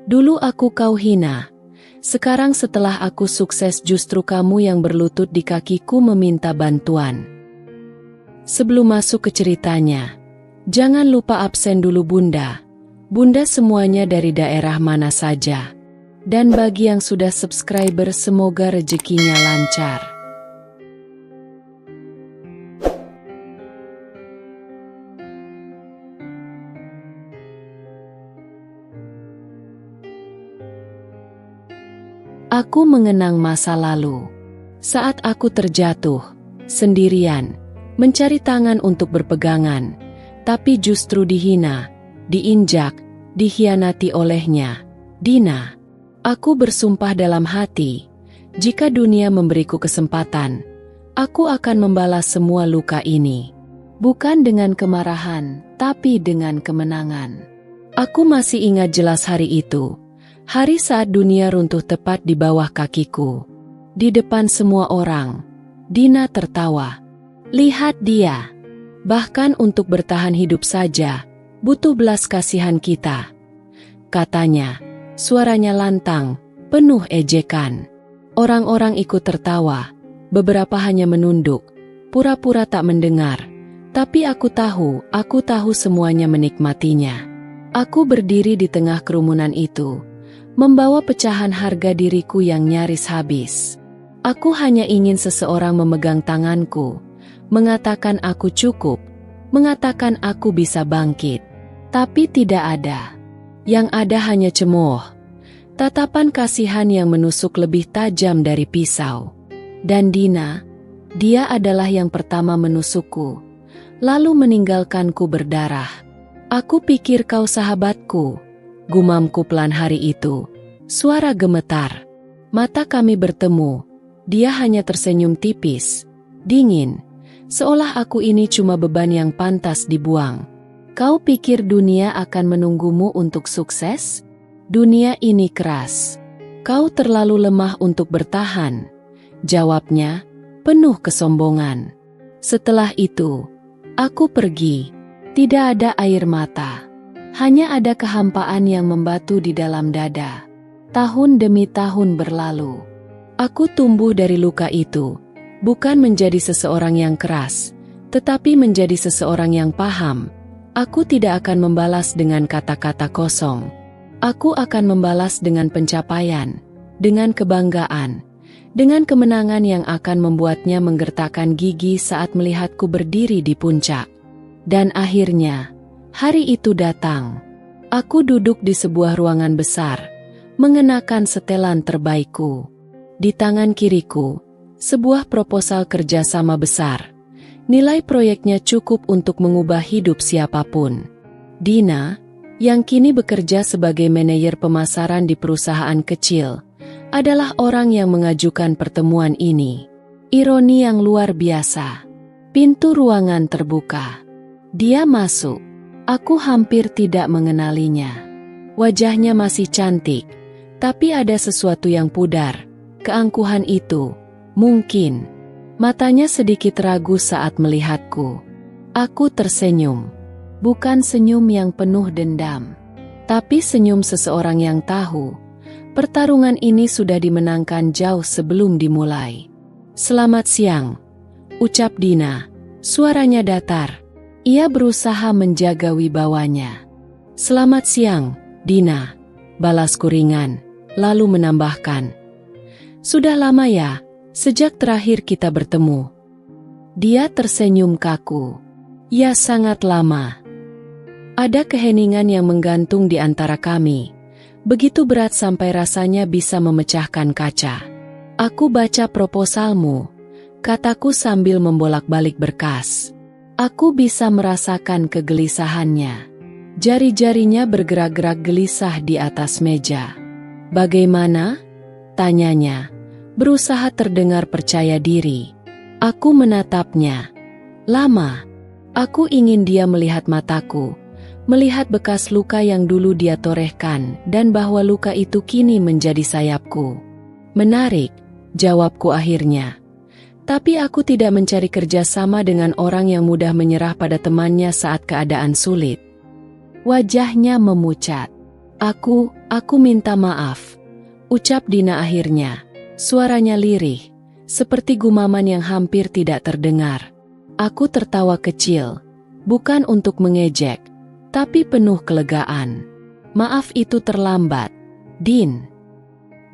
Dulu aku kau hina. Sekarang setelah aku sukses justru kamu yang berlutut di kakiku meminta bantuan. Sebelum masuk ke ceritanya, jangan lupa absen dulu Bunda. Bunda semuanya dari daerah mana saja. Dan bagi yang sudah subscriber semoga rezekinya lancar. Aku mengenang masa lalu. Saat aku terjatuh, sendirian, mencari tangan untuk berpegangan, tapi justru dihina, diinjak, dikhianati olehnya. Dina, aku bersumpah dalam hati, jika dunia memberiku kesempatan, aku akan membalas semua luka ini. Bukan dengan kemarahan, tapi dengan kemenangan. Aku masih ingat jelas hari itu. Hari saat dunia runtuh tepat di bawah kakiku. Di depan semua orang, Dina tertawa. Lihat dia. Bahkan untuk bertahan hidup saja, butuh belas kasihan kita. Katanya, suaranya lantang, penuh ejekan. Orang-orang ikut tertawa, beberapa hanya menunduk, pura-pura tak mendengar. Tapi aku tahu semuanya menikmatinya. Aku berdiri di tengah kerumunan itu, membawa pecahan harga diriku yang nyaris habis. Aku hanya ingin seseorang memegang tanganku, mengatakan aku cukup, mengatakan aku bisa bangkit. Tapi tidak ada. Yang ada hanya cemooh, tatapan kasihan yang menusuk lebih tajam dari pisau. Dan Dina, dia adalah yang pertama menusukku, lalu meninggalkanku berdarah. Aku pikir kau sahabatku, gumamku pelan hari itu. Suara gemetar. Mata kami bertemu. Dia hanya tersenyum tipis, dingin, seolah aku ini cuma beban yang pantas dibuang. Kau pikir dunia akan menunggumu untuk sukses? Dunia ini keras. Kau terlalu lemah untuk bertahan. Jawabnya, penuh kesombongan. Setelah itu, aku pergi. Tidak ada air mata. Hanya ada kehampaan yang membatu di dalam dada. Tahun demi tahun berlalu. Aku tumbuh dari luka itu, bukan menjadi seseorang yang keras, tetapi menjadi seseorang yang paham. Aku tidak akan membalas dengan kata-kata kosong. Aku akan membalas dengan pencapaian, dengan kebanggaan, dengan kemenangan yang akan membuatnya menggertakkan gigi saat melihatku berdiri di puncak. Dan akhirnya, hari itu datang. Aku duduk di sebuah ruangan besar, mengenakan setelan terbaikku. Di tangan kiriku, sebuah proposal kerjasama besar. Nilai proyeknya cukup untuk mengubah hidup siapapun. Dina, yang kini bekerja sebagai manajer pemasaran di perusahaan kecil, adalah orang yang mengajukan pertemuan ini. Ironi yang luar biasa. Pintu ruangan terbuka. Dia masuk. Aku hampir tidak mengenalinya. Wajahnya masih cantik, tapi ada sesuatu yang pudar. Keangkuhan itu, mungkin. Matanya sedikit ragu saat melihatku. Aku tersenyum. Bukan senyum yang penuh dendam, tapi senyum seseorang yang tahu pertarungan ini sudah dimenangkan jauh sebelum dimulai. Selamat siang, ucap Dina. Suaranya datar. Ia berusaha menjaga wibawanya. Selamat siang, Dina, balasku ringan, lalu menambahkan. Sudah lama ya, sejak terakhir kita bertemu. Dia tersenyum kaku. Ya sangat lama. Ada keheningan yang menggantung di antara kami. Begitu berat sampai rasanya bisa memecahkan kaca. Aku baca proposalmu, kataku sambil membolak-balik berkas. Aku bisa merasakan kegelisahannya. Jari-jarinya bergerak-gerak gelisah di atas meja. Bagaimana? Tanyanya, berusaha terdengar percaya diri. Aku menatapnya. Lama. Aku ingin dia melihat mataku, melihat bekas luka yang dulu dia torehkan, dan bahwa luka itu kini menjadi sayapku. Menarik, jawabku akhirnya. Tapi aku tidak mencari kerjasama dengan orang yang mudah menyerah pada temannya saat keadaan sulit. Wajahnya memucat. Aku minta maaf. Ucap Dina akhirnya. Suaranya lirih, seperti gumaman yang hampir tidak terdengar. Aku tertawa kecil, bukan untuk mengejek, tapi penuh kelegaan. Maaf itu terlambat, Din.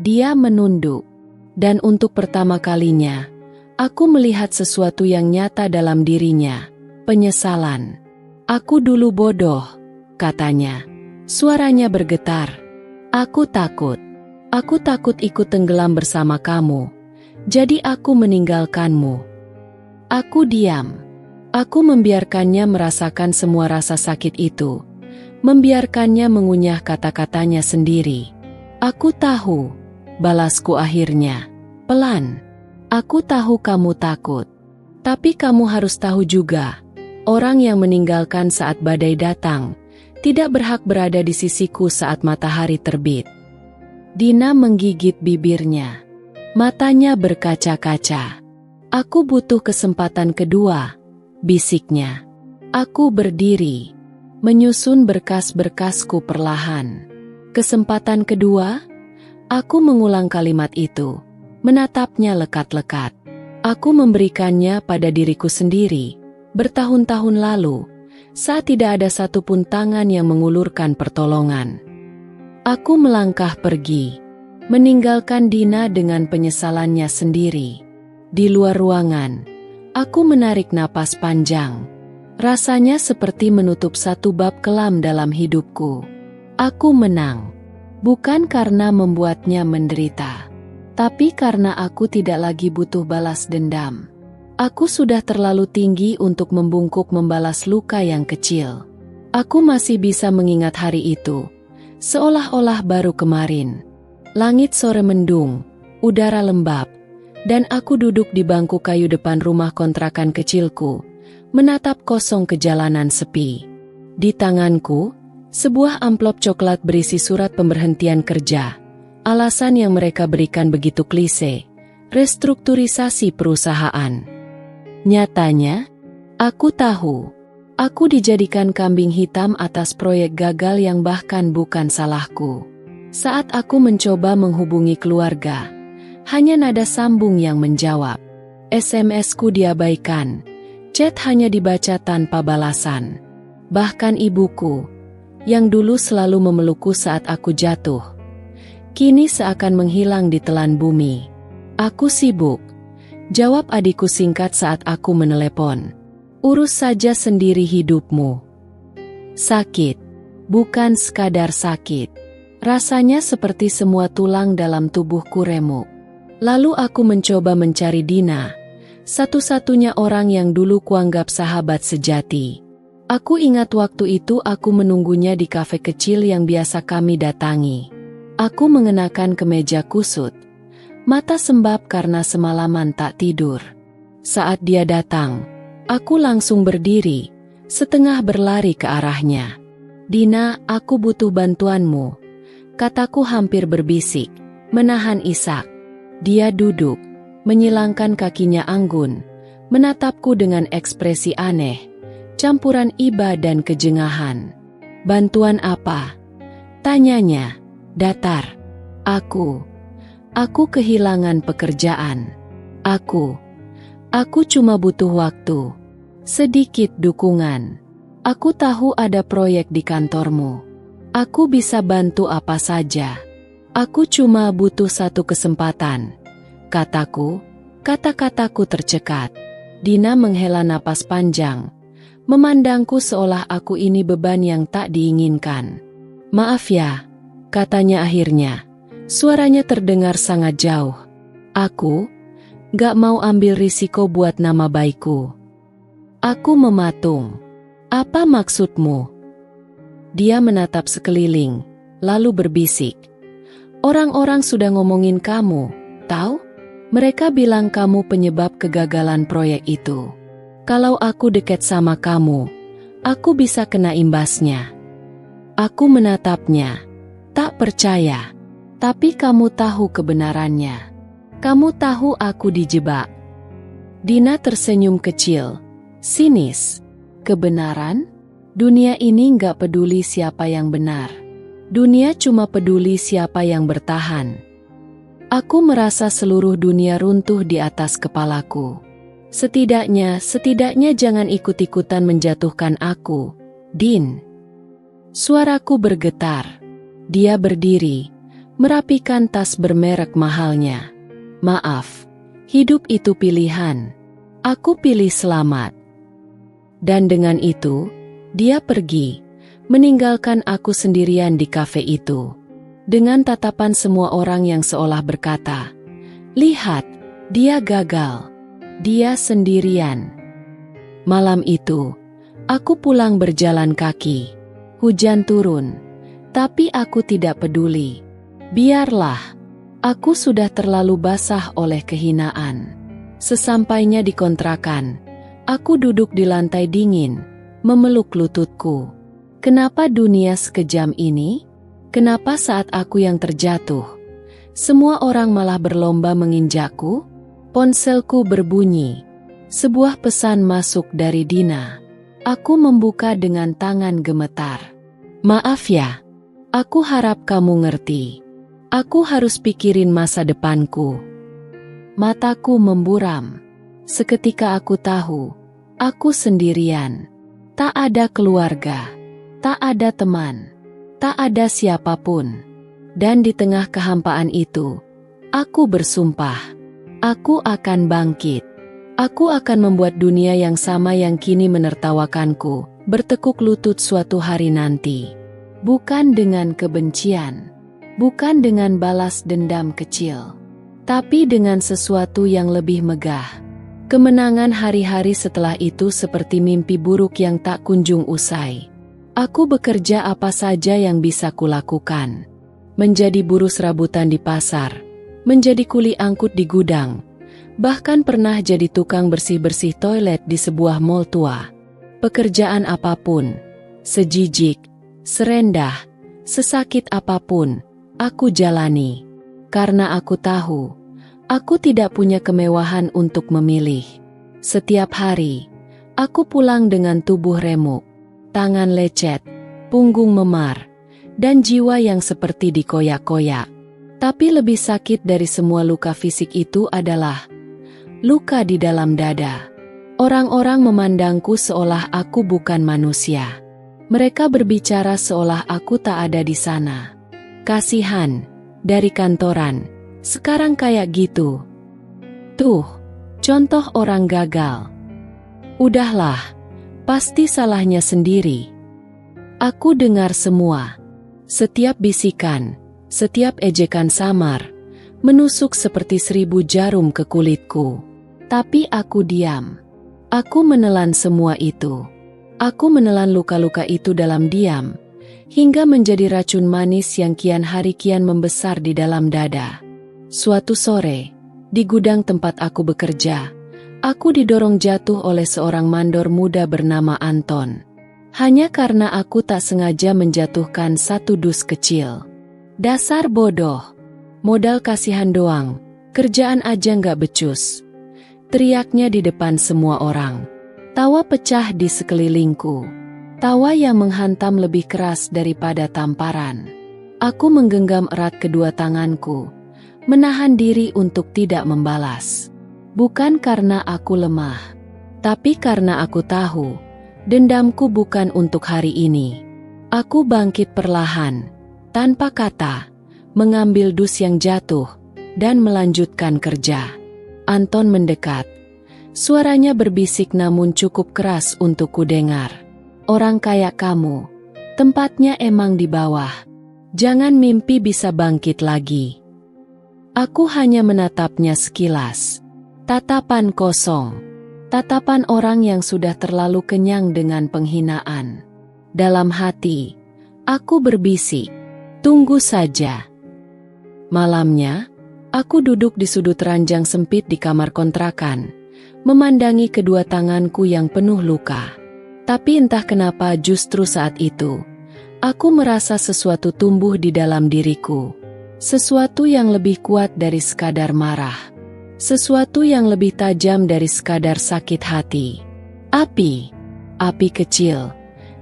Dia menunduk, dan untuk pertama kalinya, aku melihat sesuatu yang nyata dalam dirinya, penyesalan. Aku dulu bodoh, katanya. Suaranya bergetar. Aku takut ikut tenggelam bersama kamu. Jadi aku meninggalkanmu. Aku diam. Aku membiarkannya merasakan semua rasa sakit itu. Membiarkannya mengunyah kata-katanya sendiri. Aku tahu, balasku akhirnya. Pelan. Aku tahu kamu takut. Tapi kamu harus tahu juga, orang yang meninggalkan saat badai datang, tidak berhak berada di sisiku saat matahari terbit. Dina menggigit bibirnya. Matanya berkaca-kaca. Aku butuh kesempatan kedua, bisiknya. Aku berdiri, menyusun berkas-berkasku perlahan. Kesempatan kedua? Aku mengulang kalimat itu, menatapnya lekat-lekat. Aku memberikannya pada diriku sendiri, bertahun-tahun lalu, saat tidak ada satupun tangan yang mengulurkan pertolongan. Aku melangkah pergi, meninggalkan Dina dengan penyesalannya sendiri. Di luar ruangan, aku menarik napas panjang. Rasanya seperti menutup satu bab kelam dalam hidupku. Aku menang, bukan karena membuatnya menderita, tapi karena aku tidak lagi butuh balas dendam. Aku sudah terlalu tinggi untuk membungkuk membalas luka yang kecil. Aku masih bisa mengingat hari itu, seolah-olah baru kemarin. Langit sore mendung, udara lembab, dan aku duduk di bangku kayu depan rumah kontrakan kecilku, menatap kosong ke jalanan sepi. Di tanganku, sebuah amplop coklat berisi surat pemberhentian kerja. Alasan yang mereka berikan begitu klise, restrukturisasi perusahaan. Nyatanya, aku tahu, aku dijadikan kambing hitam atas proyek gagal yang bahkan bukan salahku. Saat aku mencoba menghubungi keluarga, hanya nada sambung yang menjawab. SMS-ku diabaikan, chat hanya dibaca tanpa balasan. Bahkan ibuku, yang dulu selalu memelukku saat aku jatuh, kini seakan menghilang di telan bumi. Aku sibuk, jawab adikku singkat saat aku menelepon. Urus saja sendiri hidupmu. Sakit, bukan sekadar sakit. Rasanya seperti semua tulang dalam tubuhku remuk. Lalu aku mencoba mencari Dina, satu-satunya orang yang dulu kuanggap sahabat sejati. Aku ingat waktu itu aku menunggunya di kafe kecil yang biasa kami datangi. Aku mengenakan kemeja kusut, mata sembab karena semalaman tak tidur. Saat dia datang, aku langsung berdiri, setengah berlari ke arahnya. Dina, aku butuh bantuanmu, kataku hampir berbisik, menahan isak. Dia duduk, menyilangkan kakinya anggun, menatapku dengan ekspresi aneh, campuran iba dan kejengahan. Bantuan apa? Tanyanya, datar. Aku kehilangan pekerjaan. Aku cuma butuh waktu, sedikit dukungan. Aku tahu ada proyek di kantormu. Aku bisa bantu apa saja. Aku cuma butuh satu kesempatan, kataku. Kata-kataku tercekat. Dina menghela napas panjang, memandangku seolah aku ini beban yang tak diinginkan. Maaf ya, katanya akhirnya. Suaranya terdengar sangat jauh. Aku gak mau ambil risiko buat nama baikku. Aku mematung. Apa maksudmu? Dia menatap sekeliling, lalu berbisik. Orang-orang sudah ngomongin kamu, tahu? Mereka bilang kamu penyebab kegagalan proyek itu. Kalau aku dekat sama kamu, aku bisa kena imbasnya. Aku menatapnya, tak percaya. Tapi kamu tahu kebenarannya. Kamu tahu aku dijebak. Dina tersenyum kecil, sinis. Kebenaran? Dunia ini nggak peduli siapa yang benar. Dunia cuma peduli siapa yang bertahan. Aku merasa seluruh dunia runtuh di atas kepalaku. Setidaknya jangan ikut-ikutan menjatuhkan aku, Din. Suaraku bergetar. Dia berdiri, merapikan tas bermerek mahalnya. Maaf, hidup itu pilihan. Aku pilih selamat. Dan dengan itu, dia pergi, meninggalkan aku sendirian di kafe itu. Dengan tatapan semua orang yang seolah berkata, "Lihat, dia gagal. Dia sendirian." Malam itu, aku pulang berjalan kaki. Hujan turun, tapi aku tidak peduli. Biarlah, aku sudah terlalu basah oleh kehinaan. Sesampainya di kontrakan, aku duduk di lantai dingin, memeluk lututku. Kenapa dunia sekejam ini? Kenapa saat aku yang terjatuh, semua orang malah berlomba menginjakku? Ponselku berbunyi. Sebuah pesan masuk dari Dina. Aku membuka dengan tangan gemetar. "Maaf ya, aku harap kamu ngerti. Aku harus pikirin masa depanku." Mataku memburam. Seketika aku tahu, aku sendirian. Tak ada keluarga, tak ada teman, tak ada siapapun. Dan di tengah kehampaan itu, aku bersumpah, aku akan bangkit. Aku akan membuat dunia yang sama yang kini menertawakanku, bertekuk lutut suatu hari nanti. Bukan dengan kebencian, bukan dengan balas dendam kecil, tapi dengan sesuatu yang lebih megah. Kemenangan hari-hari setelah itu seperti mimpi buruk yang tak kunjung usai. Aku bekerja apa saja yang bisa kulakukan. Menjadi buruh serabutan di pasar, menjadi kuli angkut di gudang, bahkan pernah jadi tukang bersih-bersih toilet di sebuah mall tua. Pekerjaan apapun, sejijik, serendah, sesakit apapun, aku jalani. Karena aku tahu, aku tidak punya kemewahan untuk memilih. Setiap hari, aku pulang dengan tubuh remuk, tangan lecet, punggung memar, dan jiwa yang seperti dikoyak-koyak. Tapi lebih sakit dari semua luka fisik itu adalah luka di dalam dada. Orang-orang memandangku seolah aku bukan manusia. Mereka berbicara seolah aku tak ada di sana. Kasihan, dari kantoran, sekarang kayak gitu. Tuh, contoh orang gagal. Udahlah, pasti salahnya sendiri. Aku dengar semua. Setiap bisikan, setiap ejekan samar, menusuk seperti 1000 jarum ke kulitku. Tapi aku diam. Aku menelan semua itu. Aku menelan luka-luka itu dalam diam, hingga menjadi racun manis yang kian hari kian membesar di dalam dada. Suatu sore, di gudang tempat aku bekerja, aku didorong jatuh oleh seorang mandor muda bernama Anton. Hanya karena aku tak sengaja menjatuhkan satu dus kecil. Dasar bodoh. Modal kasihan doang, kerjaan aja nggak becus. Teriaknya di depan semua orang. Tawa pecah di sekelilingku. Tawa yang menghantam lebih keras daripada tamparan. Aku menggenggam erat kedua tanganku, menahan diri untuk tidak membalas. Bukan karena aku lemah, tapi karena aku tahu, dendamku bukan untuk hari ini. Aku bangkit perlahan, tanpa kata, mengambil dus yang jatuh, dan melanjutkan kerja. Anton mendekat. Suaranya berbisik namun cukup keras untuk kudengar. "Orang kayak kamu, tempatnya emang di bawah. Jangan mimpi bisa bangkit lagi." Aku hanya menatapnya sekilas. Tatapan kosong. Tatapan orang yang sudah terlalu kenyang dengan penghinaan. Dalam hati, aku berbisik, "Tunggu saja." Malamnya, aku duduk di sudut ranjang sempit di kamar kontrakan, memandangi kedua tanganku yang penuh luka. Tapi entah kenapa justru saat itu, aku merasa sesuatu tumbuh di dalam diriku. Sesuatu yang lebih kuat dari sekadar marah. Sesuatu yang lebih tajam dari sekadar sakit hati. Api kecil,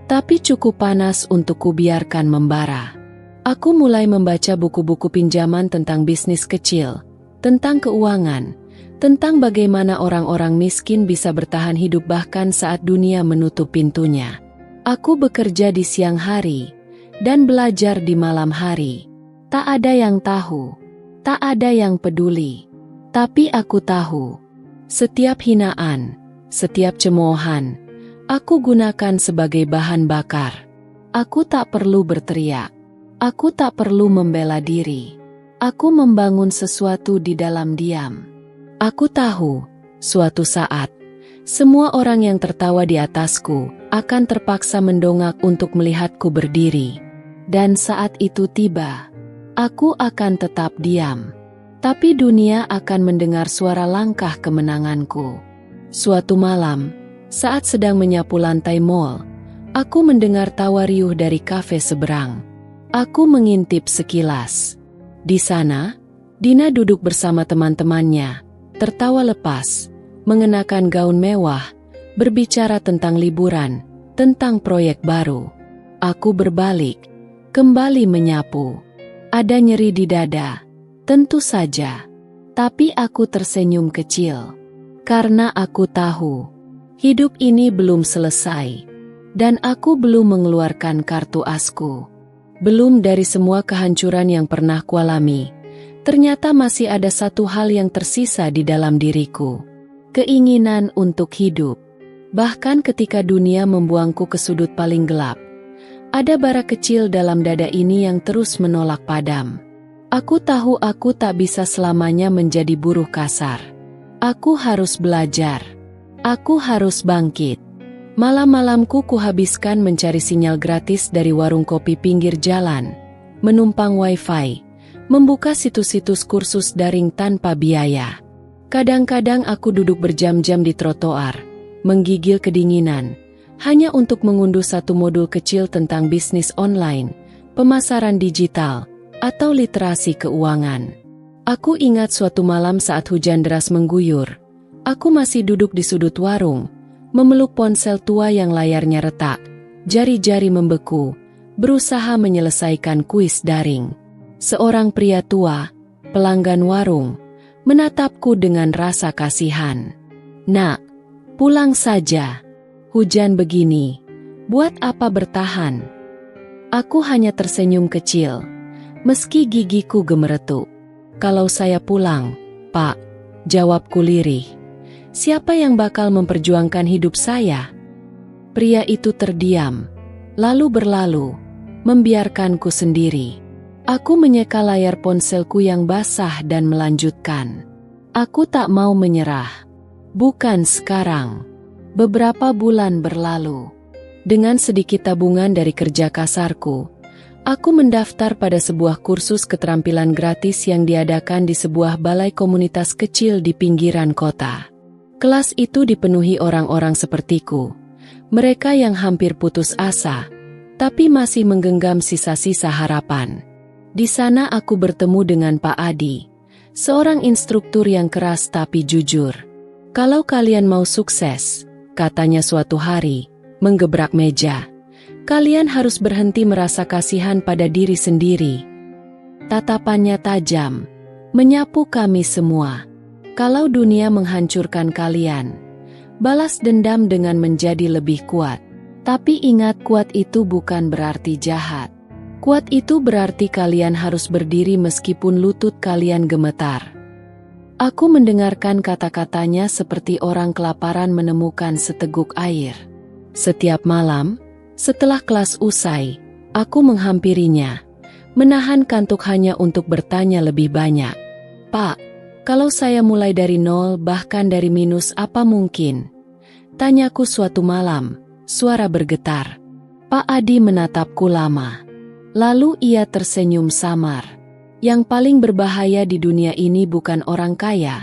tapi cukup panas untuk kubiarkan membara. Aku mulai membaca buku-buku pinjaman tentang bisnis kecil, tentang keuangan, tentang bagaimana orang-orang miskin bisa bertahan hidup bahkan saat dunia menutup pintunya. Aku bekerja di siang hari dan belajar di malam hari. Tak ada yang tahu, tak ada yang peduli. Tapi aku tahu, setiap hinaan, setiap cemoohan, aku gunakan sebagai bahan bakar. Aku tak perlu berteriak. Aku tak perlu membela diri. Aku membangun sesuatu di dalam diam. Aku tahu, suatu saat, semua orang yang tertawa di atasku akan terpaksa mendongak untuk melihatku berdiri. Dan saat itu tiba, aku akan tetap diam. Tapi dunia akan mendengar suara langkah kemenanganku. Suatu malam, saat sedang menyapu lantai mall, aku mendengar tawa riuh dari kafe seberang. Aku mengintip sekilas. Di sana, Dina duduk bersama teman-temannya, tertawa lepas, mengenakan gaun mewah, berbicara tentang liburan, tentang proyek baru. Aku berbalik, kembali menyapu. Ada nyeri di dada, tentu saja. Tapi aku tersenyum kecil. Karena aku tahu, hidup ini belum selesai. Dan aku belum mengeluarkan kartu asku. Belum dari semua kehancuran yang pernah kualami, ternyata masih ada satu hal yang tersisa di dalam diriku. Keinginan untuk hidup. Bahkan ketika dunia membuangku ke sudut paling gelap, ada bara kecil dalam dada ini yang terus menolak padam. Aku tahu aku tak bisa selamanya menjadi buruh kasar. Aku harus belajar. Aku harus bangkit. Malam-malamku kuhabiskan mencari sinyal gratis dari warung kopi pinggir jalan, menumpang wifi, membuka situs-situs kursus daring tanpa biaya. Kadang-kadang aku duduk berjam-jam di trotoar, menggigil kedinginan, hanya untuk mengunduh satu modul kecil tentang bisnis online, pemasaran digital, atau literasi keuangan. Aku ingat suatu malam saat hujan deras mengguyur, aku masih duduk di sudut warung, memeluk ponsel tua yang layarnya retak, jari-jari membeku, berusaha menyelesaikan kuis daring. Seorang pria tua, pelanggan warung, menatapku dengan rasa kasihan. "Nak, pulang saja. Hujan begini, buat apa bertahan?" Aku hanya tersenyum kecil, meski gigiku gemeretuk. "Kalau saya pulang, Pak," jawabku lirih, "siapa yang bakal memperjuangkan hidup saya?" Pria itu terdiam, lalu berlalu, membiarkanku sendiri. Aku menyeka layar ponselku yang basah dan melanjutkan. Aku tak mau menyerah. Bukan sekarang. Beberapa bulan berlalu. Dengan sedikit tabungan dari kerja kasarku, aku mendaftar pada sebuah kursus keterampilan gratis yang diadakan di sebuah balai komunitas kecil di pinggiran kota. Kelas itu dipenuhi orang-orang sepertiku, mereka yang hampir putus asa, tapi masih menggenggam sisa-sisa harapan. Di sana aku bertemu dengan Pak Adi, seorang instruktur yang keras tapi jujur. "Kalau kalian mau sukses," katanya suatu hari, menggebrak meja, "kalian harus berhenti merasa kasihan pada diri sendiri." Tatapannya tajam, menyapu kami semua. "Kalau dunia menghancurkan kalian, balas dendam dengan menjadi lebih kuat. Tapi ingat, kuat itu bukan berarti jahat. Kuat itu berarti kalian harus berdiri meskipun lutut kalian gemetar." Aku mendengarkan kata-katanya seperti orang kelaparan menemukan seteguk air. Setiap malam, setelah kelas usai, aku menghampirinya, menahan kantuk hanya untuk bertanya lebih banyak. "Pak, kalau saya mulai dari nol bahkan dari minus, apa mungkin?" tanyaku suatu malam, suara bergetar. Pak Adi menatapku lama. Lalu ia tersenyum samar. "Yang paling berbahaya di dunia ini bukan orang kaya,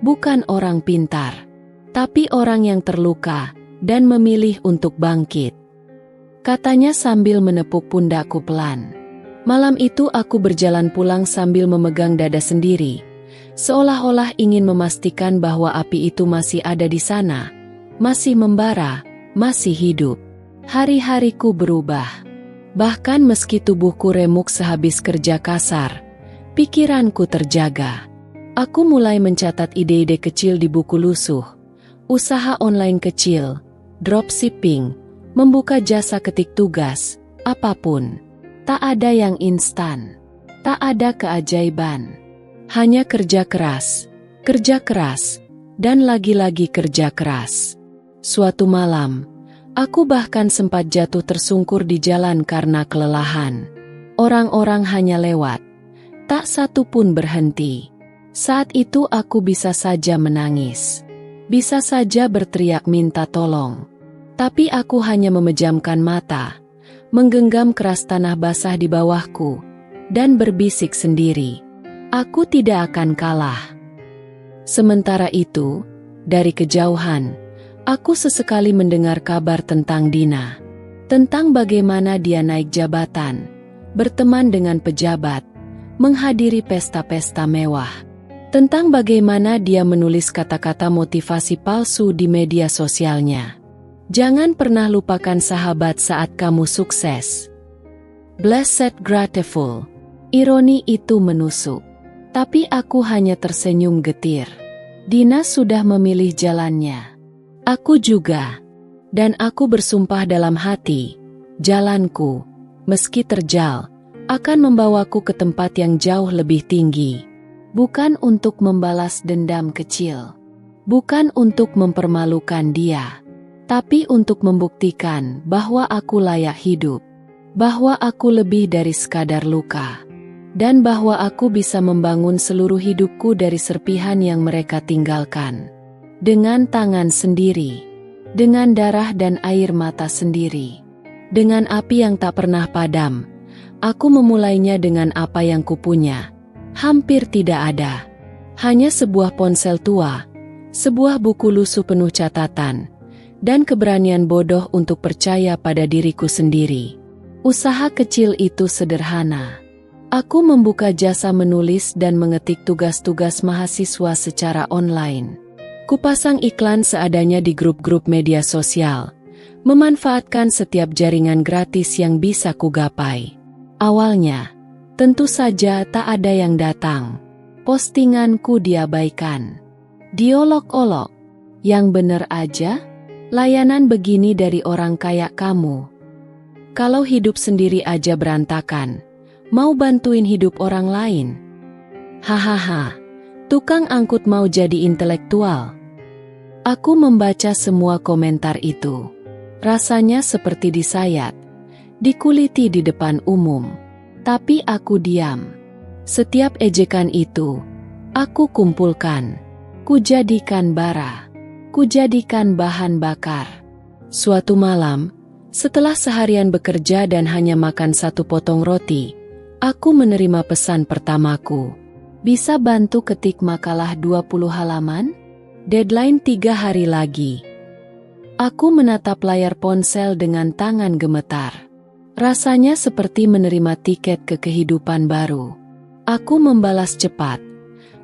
bukan orang pintar, tapi orang yang terluka dan memilih untuk bangkit," katanya sambil menepuk pundakku pelan. Malam itu aku berjalan pulang sambil memegang dada sendiri, seolah-olah ingin memastikan bahwa api itu masih ada di sana, masih membara, masih hidup. Hari-hariku berubah. Bahkan meski tubuhku remuk sehabis kerja kasar, pikiranku terjaga. Aku mulai mencatat ide-ide kecil di buku lusuh, usaha online kecil, dropshipping, membuka jasa ketik tugas, apapun. Tak ada yang instan, tak ada keajaiban. Hanya kerja keras, dan lagi-lagi kerja keras. Suatu malam, aku bahkan sempat jatuh tersungkur di jalan karena kelelahan. Orang-orang hanya lewat, tak satu pun berhenti. Saat itu aku bisa saja menangis, bisa saja berteriak minta tolong. Tapi aku hanya memejamkan mata, menggenggam keras tanah basah di bawahku, dan berbisik sendiri, aku tidak akan kalah. Sementara itu, dari kejauhan, aku sesekali mendengar kabar tentang Dina. Tentang bagaimana dia naik jabatan, berteman dengan pejabat, menghadiri pesta-pesta mewah. Tentang bagaimana dia menulis kata-kata motivasi palsu di media sosialnya. Jangan pernah lupakan sahabat saat kamu sukses. Blessed grateful. Ironi itu menusuk. Tapi aku hanya tersenyum getir. Dina sudah memilih jalannya. Aku juga. Dan aku bersumpah dalam hati, jalanku, meski terjal, akan membawaku ke tempat yang jauh lebih tinggi. Bukan untuk membalas dendam kecil. Bukan untuk mempermalukan dia. Tapi untuk membuktikan bahwa aku layak hidup. Bahwa aku lebih dari sekadar luka. Dan bahwa aku bisa membangun seluruh hidupku dari serpihan yang mereka tinggalkan. Dengan tangan sendiri. Dengan darah dan air mata sendiri. Dengan api yang tak pernah padam. Aku memulainya dengan apa yang kupunya. Hampir tidak ada. Hanya sebuah ponsel tua, sebuah buku lusuh penuh catatan, dan keberanian bodoh untuk percaya pada diriku sendiri. Usaha kecil itu sederhana. Aku membuka jasa menulis dan mengetik tugas-tugas mahasiswa secara online. Kupasang iklan seadanya di grup-grup media sosial, memanfaatkan setiap jaringan gratis yang bisa kugapai. Awalnya, tentu saja tak ada yang datang. Postinganku diabaikan. Diolok-olok. Yang bener aja? Layanan begini dari orang kayak kamu. Kalau hidup sendiri aja berantakan, mau bantuin hidup orang lain? Hahaha, tukang angkut mau jadi intelektual. Aku membaca semua komentar itu. Rasanya seperti disayat, dikuliti di depan umum. Tapi aku diam. Setiap ejekan itu, aku kumpulkan. Kujadikan bara. Kujadikan bahan bakar. Suatu malam, setelah seharian bekerja dan hanya makan satu potong roti, aku menerima pesan pertamaku. Bisa bantu ketik makalah 20 halaman? Deadline 3 hari lagi. Aku menatap layar ponsel dengan tangan gemetar. Rasanya seperti menerima tiket ke kehidupan baru. Aku membalas cepat,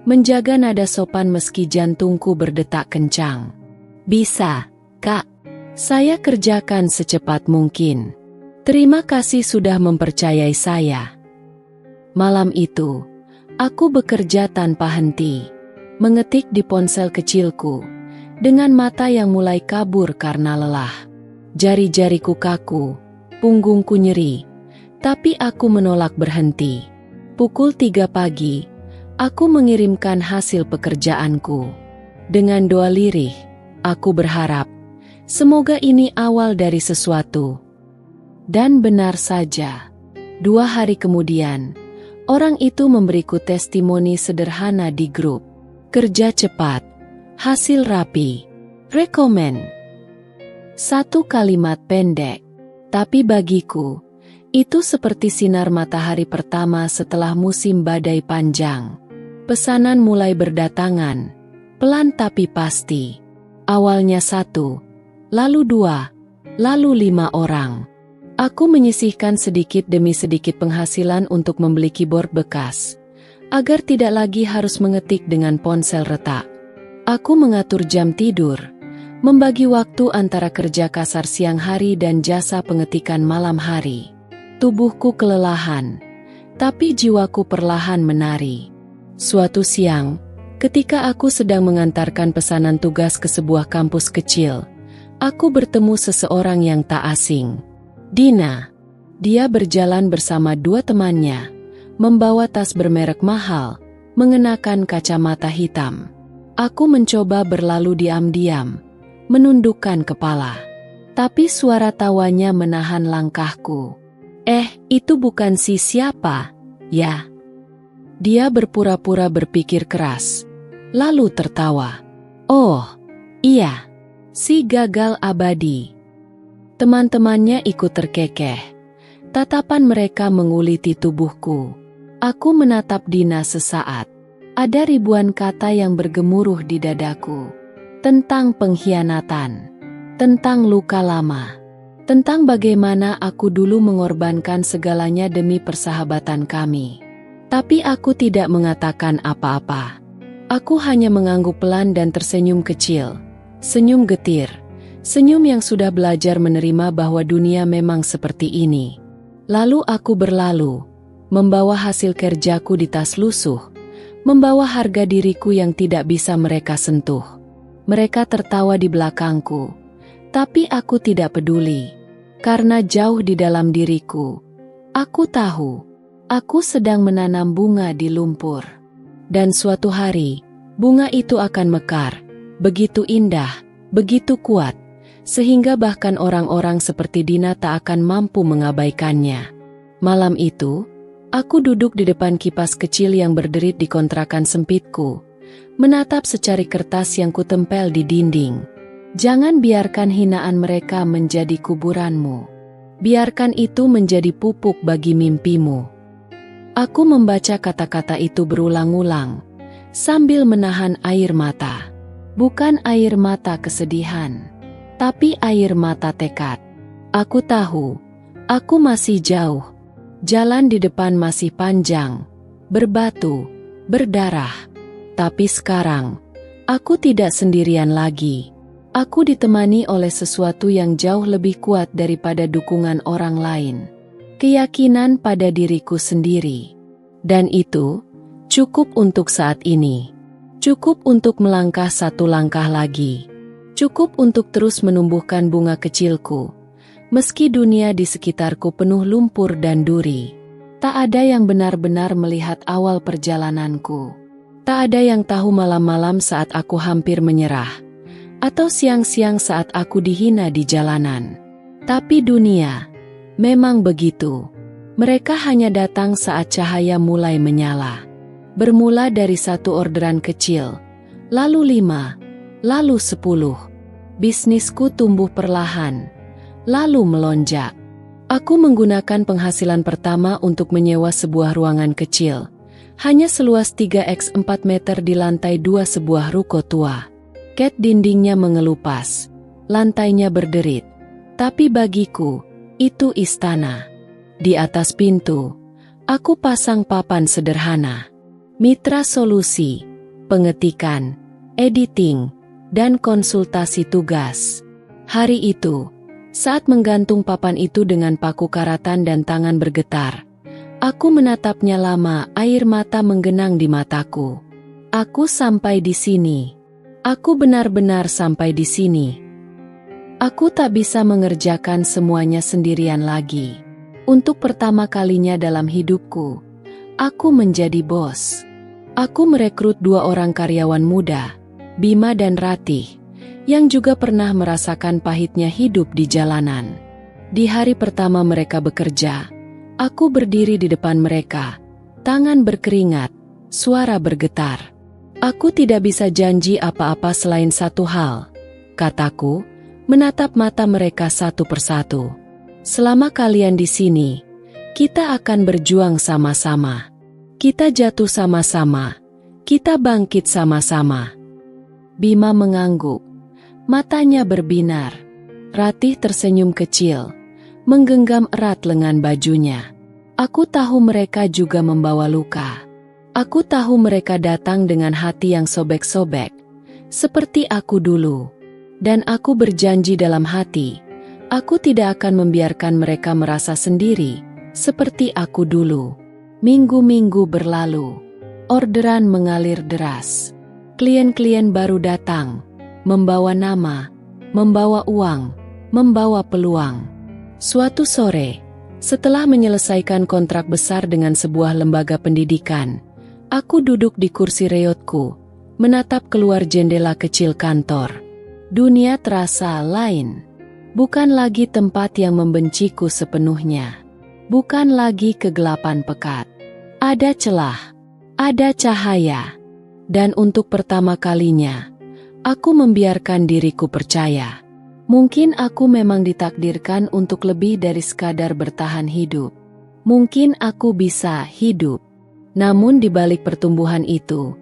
menjaga nada sopan meski jantungku berdetak kencang. Bisa, Kak. Saya kerjakan secepat mungkin. Terima kasih sudah mempercayai saya. Malam itu, aku bekerja tanpa henti, mengetik di ponsel kecilku, dengan mata yang mulai kabur karena lelah. Jari-jariku kaku. Punggungku nyeri, tapi aku menolak berhenti. Pukul 3 pagi, aku mengirimkan hasil pekerjaanku. Dengan doa lirih, aku berharap, semoga ini awal dari sesuatu. Dan benar saja, 2 hari kemudian, orang itu memberiku testimoni sederhana di grup. Kerja cepat, hasil rapi, rekomen. Satu kalimat pendek. Tapi bagiku, itu seperti sinar matahari pertama setelah musim badai panjang. Pesanan mulai berdatangan, pelan tapi pasti. Awalnya 1, lalu 2, lalu 5 orang. Aku menyisihkan sedikit demi sedikit penghasilan untuk membeli keyboard bekas, agar tidak lagi harus mengetik dengan ponsel retak. Aku mengatur jam tidur, membagi waktu antara kerja kasar siang hari dan jasa pengetikan malam hari. Tubuhku kelelahan, tapi jiwaku perlahan menari. Suatu siang, ketika aku sedang mengantarkan pesanan tugas ke sebuah kampus kecil, aku bertemu seseorang yang tak asing. Dina. Dia berjalan bersama dua temannya, membawa tas bermerek mahal, mengenakan kacamata hitam. Aku mencoba berlalu diam-diam, menundukkan kepala. Tapi suara tawanya menahan langkahku. Itu bukan si siapa, ya? Dia berpura-pura berpikir keras, lalu tertawa. Oh, iya, si gagal abadi. Teman-temannya ikut terkekeh. Tatapan mereka menguliti tubuhku. Aku menatap Dina sesaat. Ada ribuan kata yang bergemuruh di dadaku. Tentang pengkhianatan. Tentang luka lama. Tentang bagaimana aku dulu mengorbankan segalanya demi persahabatan kami. Tapi aku tidak mengatakan apa-apa. Aku hanya mengangguk pelan dan tersenyum kecil. Senyum getir. Senyum yang sudah belajar menerima bahwa dunia memang seperti ini. Lalu aku berlalu, membawa hasil kerjaku di tas lusuh, membawa harga diriku yang tidak bisa mereka sentuh. Mereka tertawa di belakangku, tapi aku tidak peduli. Karena jauh di dalam diriku, aku tahu, aku sedang menanam bunga di lumpur. Dan suatu hari, bunga itu akan mekar, begitu indah, begitu kuat, sehingga bahkan orang-orang seperti Dina tak akan mampu mengabaikannya. Malam itu, aku duduk di depan kipas kecil yang berderit di kontrakan sempitku, menatap secari kertas yang kutempel di dinding. Jangan biarkan hinaan mereka menjadi kuburanmu. Biarkan itu menjadi pupuk bagi mimpimu. Aku membaca kata-kata itu berulang-ulang, sambil menahan air mata. Bukan air mata kesedihan, tapi air mata tekad. Aku tahu, aku masih jauh. Jalan di depan masih panjang, berbatu, berdarah. Tapi sekarang, aku tidak sendirian lagi. Aku ditemani oleh sesuatu yang jauh lebih kuat daripada dukungan orang lain. Keyakinan pada diriku sendiri. Dan itu cukup untuk saat ini. Cukup untuk melangkah satu langkah lagi. Cukup untuk terus menumbuhkan bunga kecilku. Meski dunia di sekitarku penuh lumpur dan duri. Tak ada yang benar-benar melihat awal perjalananku. Tak ada yang tahu malam-malam saat aku hampir menyerah. Atau siang-siang saat aku dihina di jalanan. Tapi dunia, memang begitu. Mereka hanya datang saat cahaya mulai menyala. Bermula dari satu orderan kecil, lalu 5, lalu 10. Bisnisku tumbuh perlahan, lalu melonjak. Aku menggunakan penghasilan pertama untuk menyewa sebuah ruangan kecil. Hanya seluas 3x 4 meter di lantai 2 sebuah ruko tua. Ket dindingnya mengelupas, lantainya berderit. Tapi bagiku, itu istana. Di atas pintu, aku pasang papan sederhana. Mitra solusi, pengetikan, editing, dan konsultasi tugas. Hari itu, saat menggantung papan itu dengan paku karatan dan tangan bergetar, aku menatapnya lama, air mata menggenang di mataku. Aku sampai di sini. Aku benar-benar sampai di sini. Aku tak bisa mengerjakan semuanya sendirian lagi. Untuk pertama kalinya dalam hidupku, aku menjadi bos. Aku merekrut 2 orang karyawan muda, Bima dan Ratih, yang juga pernah merasakan pahitnya hidup di jalanan. Di hari pertama mereka bekerja, aku berdiri di depan mereka, tangan berkeringat, suara bergetar. Aku tidak bisa janji apa-apa selain satu hal, kataku, menatap mata mereka satu persatu. Selama kalian di sini, kita akan berjuang sama-sama. Kita jatuh sama-sama. Kita bangkit sama-sama. Bima mengangguk. Matanya berbinar. Ratih tersenyum kecil, menggenggam erat lengan bajunya. Aku tahu mereka juga membawa luka. Aku tahu mereka datang dengan hati yang sobek-sobek, seperti aku dulu. Dan aku berjanji dalam hati, aku tidak akan membiarkan mereka merasa sendiri, Seperti aku dulu. Minggu-minggu berlalu. Orderan mengalir deras. Klien-klien baru datang. Membawa nama, membawa uang, membawa peluang. Suatu sore, setelah menyelesaikan kontrak besar dengan sebuah lembaga pendidikan, aku duduk di kursi reotku, menatap keluar jendela kecil kantor. Dunia terasa lain. Bukan lagi tempat yang membenciku sepenuhnya. Bukan lagi kegelapan pekat. Ada celah, ada cahaya. Dan untuk pertama kalinya, aku membiarkan diriku percaya. Mungkin aku memang ditakdirkan untuk lebih dari sekadar bertahan hidup. Mungkin aku bisa hidup. Namun di balik pertumbuhan itu,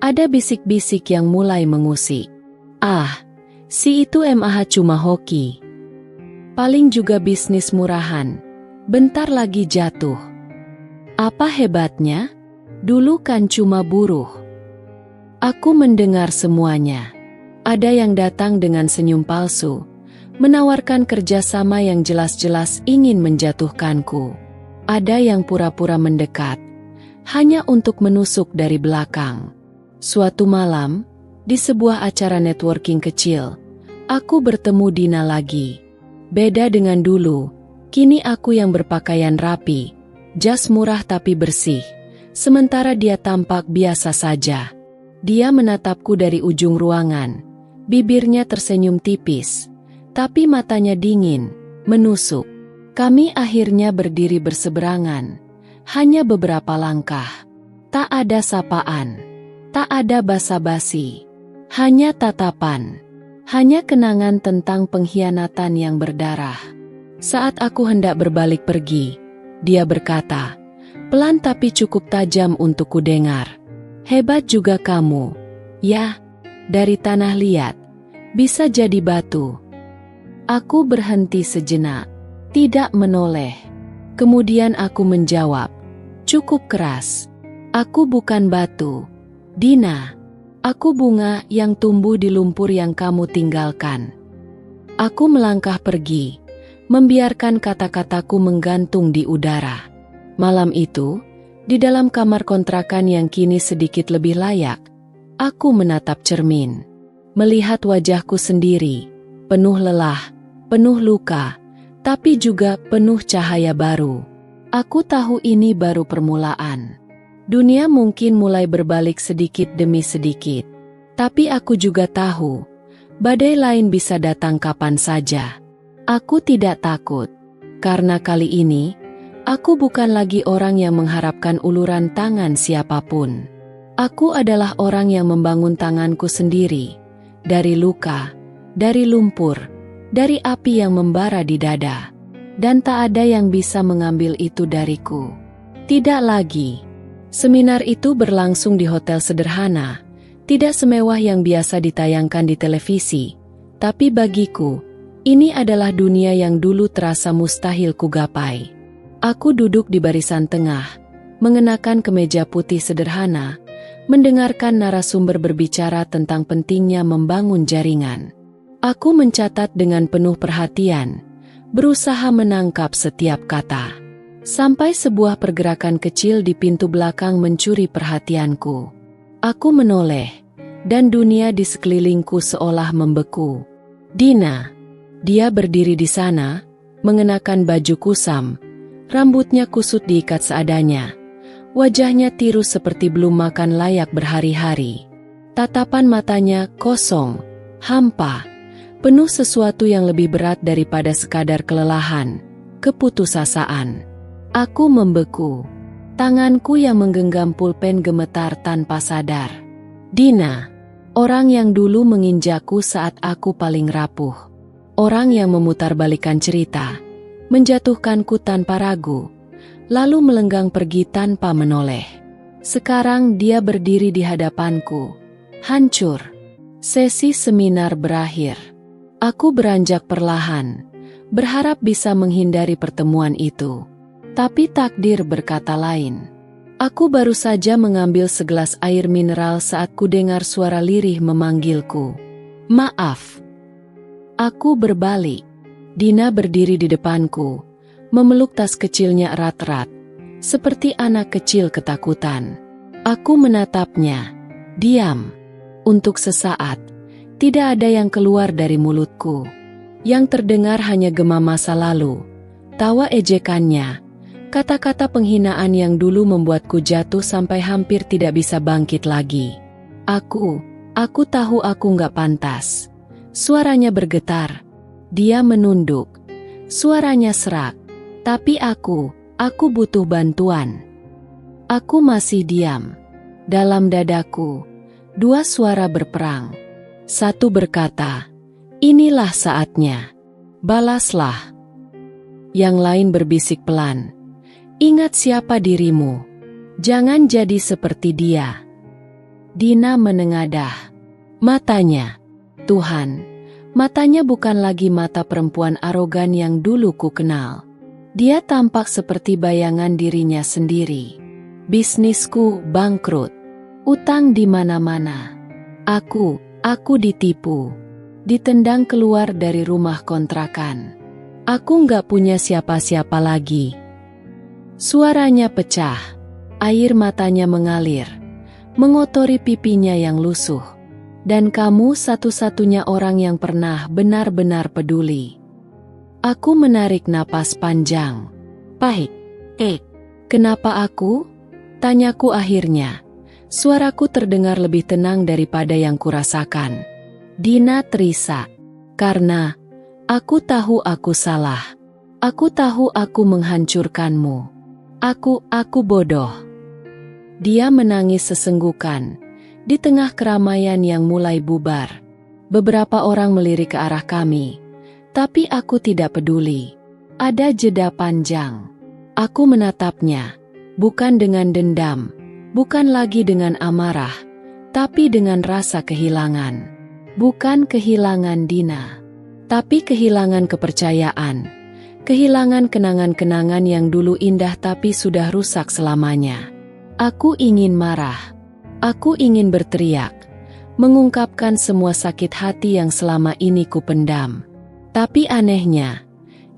ada bisik-bisik yang mulai mengusik. Ah, si itu mah cuma hoki. Paling juga bisnis murahan. Bentar lagi jatuh. Apa hebatnya? Dulu kan cuma buruh. Aku mendengar semuanya. Ada yang datang dengan senyum palsu, menawarkan kerjasama yang jelas-jelas ingin menjatuhkanku. Ada yang pura-pura mendekat, hanya untuk menusuk dari belakang. Suatu malam, di sebuah acara networking kecil, aku bertemu Dina lagi. Beda dengan dulu, kini aku yang berpakaian rapi, jas murah tapi bersih, sementara dia tampak biasa saja. Dia menatapku dari ujung ruangan, bibirnya tersenyum tipis, tapi matanya dingin, menusuk. Kami akhirnya berdiri berseberangan, hanya beberapa langkah. Tak ada sapaan, tak ada basa-basi, hanya tatapan, hanya kenangan tentang pengkhianatan yang berdarah. Saat aku hendak berbalik pergi, dia berkata, pelan tapi cukup tajam untuk kudengar. Hebat juga kamu. Ya, dari tanah liat, bisa jadi batu. Aku berhenti sejenak, tidak menoleh. Kemudian aku menjawab, cukup keras. Aku bukan batu, Dina. Aku bunga yang tumbuh di lumpur yang kamu tinggalkan. Aku melangkah pergi, membiarkan kata-kataku menggantung di udara. Malam itu, di dalam kamar kontrakan yang kini sedikit lebih layak, aku menatap cermin. Melihat wajahku sendiri, penuh lelah, penuh luka, tapi juga penuh cahaya baru. Aku tahu ini baru permulaan. Dunia mungkin mulai berbalik sedikit demi sedikit. Tapi aku juga tahu, badai lain bisa datang kapan saja. Aku tidak takut, karena kali ini, aku bukan lagi orang yang mengharapkan uluran tangan siapapun. Aku adalah orang yang membangun tanganku sendiri. Dari luka, dari lumpur, dari api yang membara di dada. Dan tak ada yang bisa mengambil itu dariku. Tidak lagi. Seminar itu berlangsung di hotel sederhana. Tidak semewah yang biasa ditayangkan di televisi. Tapi bagiku, ini adalah dunia yang dulu terasa mustahil kugapai. Aku duduk di barisan tengah, mengenakan kemeja putih sederhana, mendengarkan narasumber berbicara tentang pentingnya membangun jaringan. Aku mencatat dengan penuh perhatian, berusaha menangkap setiap kata. Sampai sebuah pergerakan kecil di pintu belakang mencuri perhatianku. Aku menoleh, dan dunia di sekelilingku seolah membeku. Dina. Dia berdiri di sana, mengenakan baju kusam, rambutnya kusut diikat seadanya. Wajahnya tirus seperti belum makan layak berhari-hari. Tatapan matanya kosong, hampa, penuh sesuatu yang lebih berat daripada sekadar kelelahan, keputusasaan. Aku membeku. Tanganku yang menggenggam pulpen gemetar tanpa sadar. Dina, orang yang dulu menginjakku saat aku paling rapuh. Orang yang memutarbalikkan cerita, menjatuhkanku tanpa ragu, lalu melenggang pergi tanpa menoleh. Sekarang dia berdiri di hadapanku, hancur. Sesi seminar berakhir. Aku beranjak perlahan, berharap bisa menghindari pertemuan itu. Tapi takdir berkata lain. Aku baru saja mengambil segelas air mineral saat kudengar suara lirih memanggilku. Maaf. Aku berbalik. Dina berdiri di depanku, memeluk tas kecilnya erat-erat, seperti anak kecil ketakutan. Aku menatapnya, diam. Untuk sesaat, tidak ada yang keluar dari mulutku. Yang terdengar hanya gema masa lalu, tawa ejekannya, kata-kata penghinaan yang dulu membuatku jatuh sampai hampir tidak bisa bangkit lagi. Aku tahu aku nggak pantas. Suaranya bergetar. Dia menunduk. Suaranya serak. Tapi aku butuh bantuan. Aku masih diam. Dalam dadaku, dua suara berperang. Satu berkata, "Inilah saatnya. Balaslah." Yang lain berbisik pelan, "Ingat siapa dirimu. Jangan jadi seperti dia." Dina menengadah. Matanya, Tuhan, matanya bukan lagi mata perempuan arogan yang dulu ku kenal. Dia tampak seperti bayangan dirinya sendiri. Bisnisku bangkrut. Utang di mana-mana. Aku ditipu. Ditendang keluar dari rumah kontrakan. Aku nggak punya siapa-siapa lagi. Suaranya pecah. Air matanya mengalir, mengotori pipinya yang lusuh. Dan kamu satu-satunya orang yang pernah benar-benar peduli. Aku menarik napas panjang. Pahit. Kenapa aku? Tanyaku akhirnya. Suaraku terdengar lebih tenang daripada yang kurasakan. Dina terisak. Karena aku tahu aku salah. Aku tahu aku menghancurkanmu. Aku bodoh. Dia menangis sesenggukan. Di tengah keramaian yang mulai bubar. Beberapa orang melirik ke arah kami. Tapi aku tidak peduli. Ada jeda panjang. Aku menatapnya. Bukan dengan dendam. Bukan lagi dengan amarah. Tapi dengan rasa kehilangan. Bukan kehilangan Dina. Tapi kehilangan kepercayaan. Kehilangan kenangan-kenangan yang dulu indah tapi sudah rusak selamanya. Aku ingin marah. Aku ingin berteriak. Mengungkapkan semua sakit hati yang selama ini kupendam. Tapi anehnya,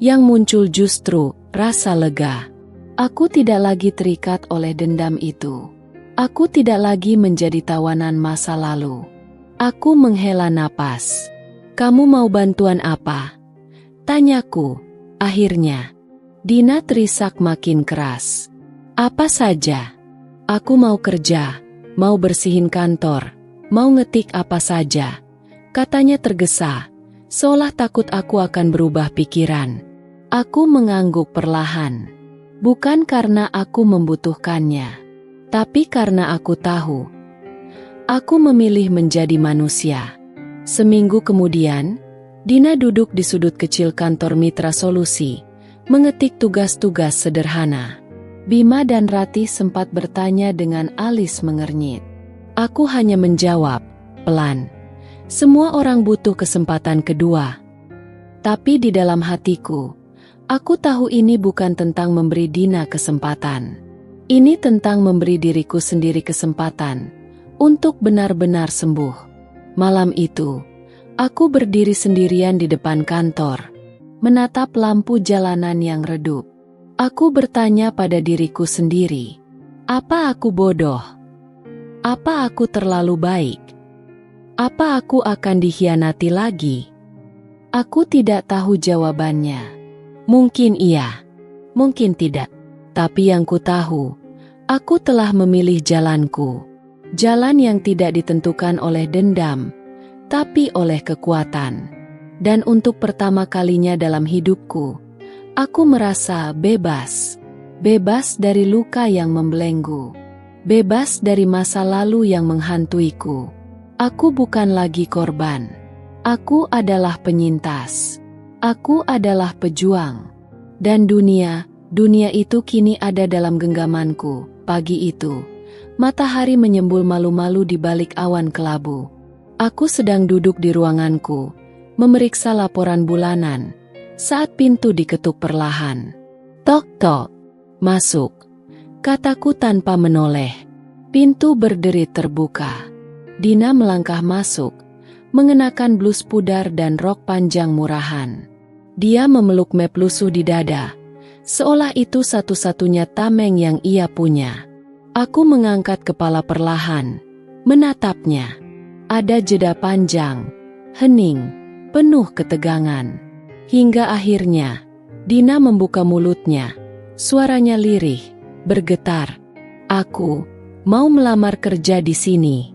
yang muncul justru rasa lega. Aku tidak lagi terikat oleh dendam itu. Aku tidak lagi menjadi tawanan masa lalu. Aku menghela napas. Kamu mau bantuan apa? Tanyaku. Akhirnya, Dina terisak makin keras. Apa saja? Aku mau kerja, mau bersihin kantor, mau ngetik apa saja. Katanya tergesa, seolah takut aku akan berubah pikiran. Aku mengangguk perlahan. Bukan karena aku membutuhkannya, tapi karena aku tahu. Aku memilih menjadi manusia. Seminggu kemudian, Dina duduk di sudut kecil kantor Mitra Solusi, mengetik tugas-tugas sederhana. Bima dan Ratih sempat bertanya dengan alis mengernyit. Aku hanya menjawab, pelan. Semua orang butuh kesempatan kedua. Tapi di dalam hatiku, aku tahu ini bukan tentang memberi Dina kesempatan. Ini tentang memberi diriku sendiri kesempatan untuk benar-benar sembuh. Malam itu, aku berdiri sendirian di depan kantor, menatap lampu jalanan yang redup. Aku bertanya pada diriku sendiri, apa aku bodoh? Apa aku terlalu baik? Apa aku akan dikhianati lagi? Aku tidak tahu jawabannya. Mungkin iya, mungkin tidak. Tapi yang ku tahu, aku telah memilih jalanku. Jalan yang tidak ditentukan oleh dendam, tapi oleh kekuatan. Dan untuk pertama kalinya dalam hidupku, aku merasa bebas. Bebas dari luka yang membelenggu. Bebas dari masa lalu yang menghantuiku. Aku bukan lagi korban. Aku adalah penyintas. Aku adalah pejuang. Dan dunia itu kini ada dalam genggamanku. Pagi itu, matahari menyembul malu-malu di balik awan kelabu. Aku sedang duduk di ruanganku, memeriksa laporan bulanan, saat pintu diketuk perlahan. Tok tok, masuk, kataku tanpa menoleh. Pintu berderit terbuka. Dina melangkah masuk, mengenakan blus pudar dan rok panjang murahan. Dia memeluk map lusuh di dada, Seolah itu satu-satunya tameng yang ia punya. Aku mengangkat kepala perlahan, menatapnya. Ada jeda panjang, hening, penuh ketegangan. Hingga akhirnya, Dina membuka mulutnya. Suaranya lirih, bergetar. Aku mau melamar kerja di sini.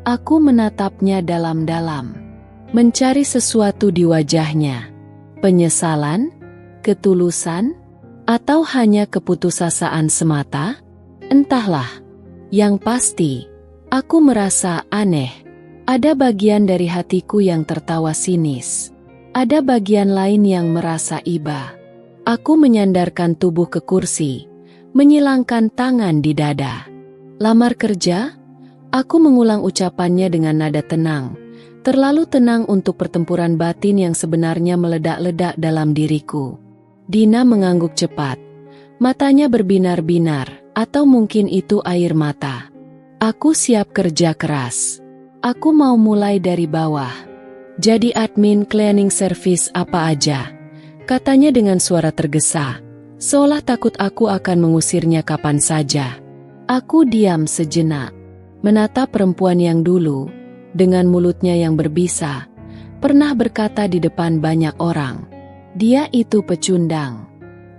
Aku menatapnya dalam-dalam, mencari sesuatu di wajahnya. Penyesalan, ketulusan, atau hanya keputusasaan semata? Entahlah. Yang pasti, aku merasa aneh. Ada bagian dari hatiku yang tertawa sinis. Ada bagian lain yang merasa iba. Aku menyandarkan tubuh ke kursi, menyilangkan tangan di dada. Lamar kerja? Aku mengulang ucapannya dengan nada tenang. Terlalu tenang untuk pertempuran batin yang sebenarnya meledak-ledak dalam diriku. Dina mengangguk cepat. Matanya berbinar-binar, atau mungkin itu air mata. Aku siap kerja keras. Aku mau mulai dari bawah. Jadi admin cleaning service apa aja. Katanya dengan suara tergesa, seolah takut aku akan mengusirnya kapan saja. Aku diam sejenak, menatap perempuan yang dulu, dengan mulutnya yang berbisa, pernah berkata di depan banyak orang, dia itu pecundang,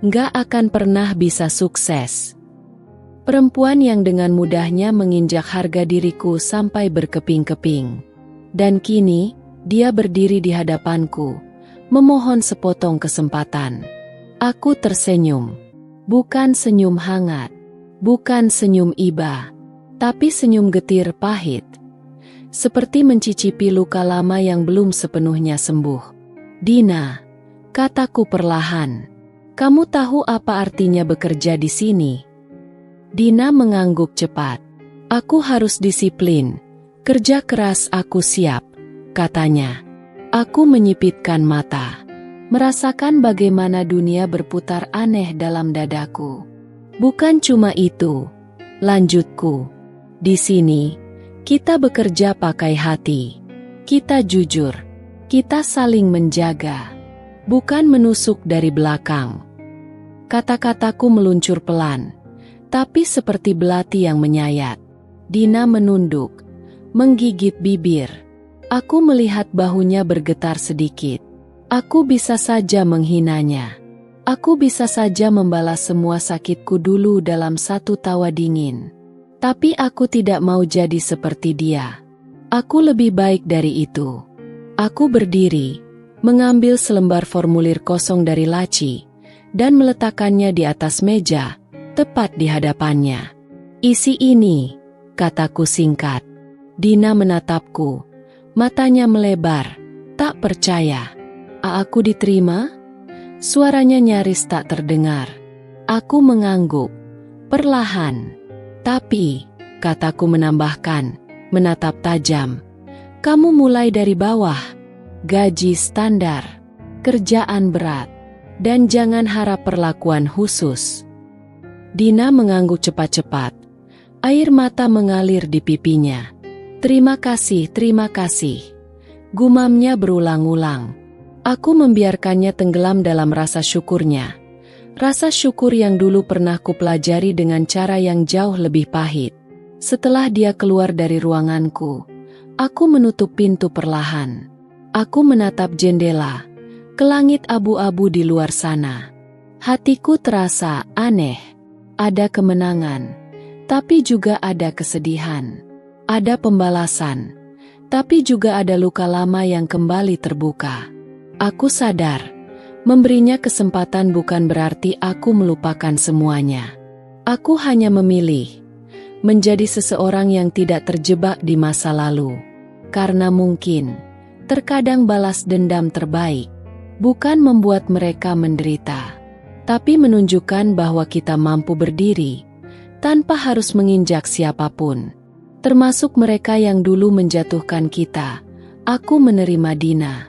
nggak akan pernah bisa sukses. Perempuan yang dengan mudahnya menginjak harga diriku sampai berkeping-keping. Dan kini, dia berdiri di hadapanku, memohon sepotong kesempatan. Aku tersenyum. Bukan senyum hangat, bukan senyum iba, tapi senyum getir pahit. Seperti mencicipi luka lama yang belum sepenuhnya sembuh. Dina, kataku perlahan, kamu tahu apa artinya bekerja di sini? Dina mengangguk cepat. Aku harus disiplin, kerja keras aku siap, katanya. Aku menyipitkan mata, merasakan bagaimana dunia berputar aneh dalam dadaku. Bukan cuma itu, lanjutku. Di sini, kita bekerja pakai hati. Kita jujur, kita saling menjaga, bukan menusuk dari belakang. Kata-kataku meluncur pelan, tapi seperti belati yang menyayat. Dina menunduk, menggigit bibir. Aku melihat bahunya bergetar sedikit. Aku bisa saja menghinanya. Aku bisa saja membalas semua sakitku dulu dalam satu tawa dingin. Tapi aku tidak mau jadi seperti dia. Aku lebih baik dari itu. Aku berdiri, mengambil selembar formulir kosong dari laci, dan meletakkannya di atas meja, tepat di hadapannya. Isi ini, kataku singkat. Dina menatapku, matanya melebar, tak percaya. Aku diterima? Suaranya nyaris tak terdengar. Aku mengangguk, perlahan. Tapi, kataku menambahkan, menatap tajam. Kamu mulai dari bawah, gaji standar, kerjaan berat, dan jangan harap perlakuan khusus. Dina mengangguk cepat-cepat. Air mata mengalir di pipinya. Terima kasih, gumamnya berulang-ulang. Aku membiarkannya tenggelam dalam rasa syukurnya. Rasa syukur yang dulu pernah kupelajari dengan cara yang jauh lebih pahit. Setelah dia keluar dari ruanganku, aku menutup pintu perlahan. Aku menatap jendela, ke langit abu-abu di luar sana. Hatiku terasa aneh. Ada kemenangan, tapi juga ada kesedihan. Ada pembalasan, tapi juga ada luka lama yang kembali terbuka. Aku sadar, memberinya kesempatan bukan berarti aku melupakan semuanya. Aku hanya memilih menjadi seseorang yang tidak terjebak di masa lalu. Karena mungkin, terkadang balas dendam terbaik bukan membuat mereka menderita, tapi menunjukkan bahwa kita mampu berdiri tanpa harus menginjak siapapun, termasuk mereka yang dulu menjatuhkan kita. Aku menerima Dina,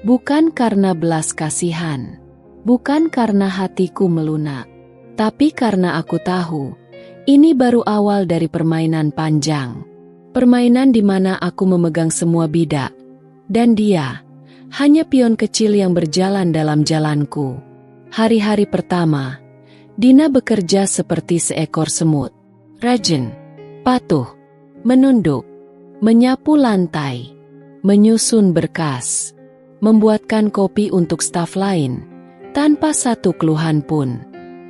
bukan karena belas kasihan, bukan karena hatiku melunak, tapi karena aku tahu, ini baru awal dari permainan panjang. Permainan di mana aku memegang semua bidak, dan dia hanya pion kecil yang berjalan dalam jalanku. Hari-hari pertama, Dina bekerja seperti seekor semut. Rajin, patuh, menunduk, menyapu lantai, menyusun berkas, membuatkan kopi untuk staf lain, tanpa satu keluhan pun.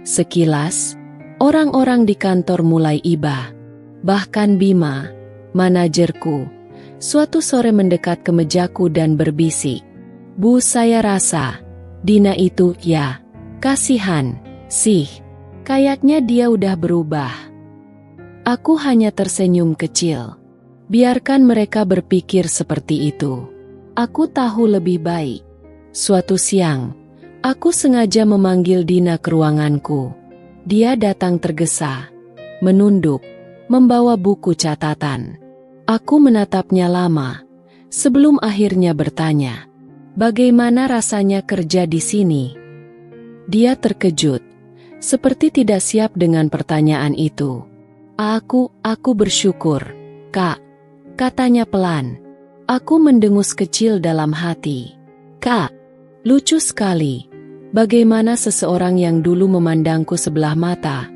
Sekilas, orang-orang di kantor mulai iba. Bahkan Bima, manajerku, suatu sore mendekat ke mejaku dan berbisik, "Bu, saya rasa Dina itu, ya, kasihan sih. Kayaknya dia udah berubah." Aku hanya tersenyum kecil. Biarkan mereka berpikir seperti itu. Aku tahu lebih baik. Suatu siang, aku sengaja memanggil Dina ke ruanganku. Dia datang tergesa, menunduk, membawa buku catatan. Aku menatapnya lama, sebelum akhirnya bertanya, "Bagaimana rasanya kerja di sini?" Dia terkejut, seperti tidak siap dengan pertanyaan itu. Aku bersyukur, Kak," katanya pelan. Aku mendengus kecil dalam hati. "Kak, lucu sekali. Bagaimana seseorang yang dulu memandangku sebelah mata,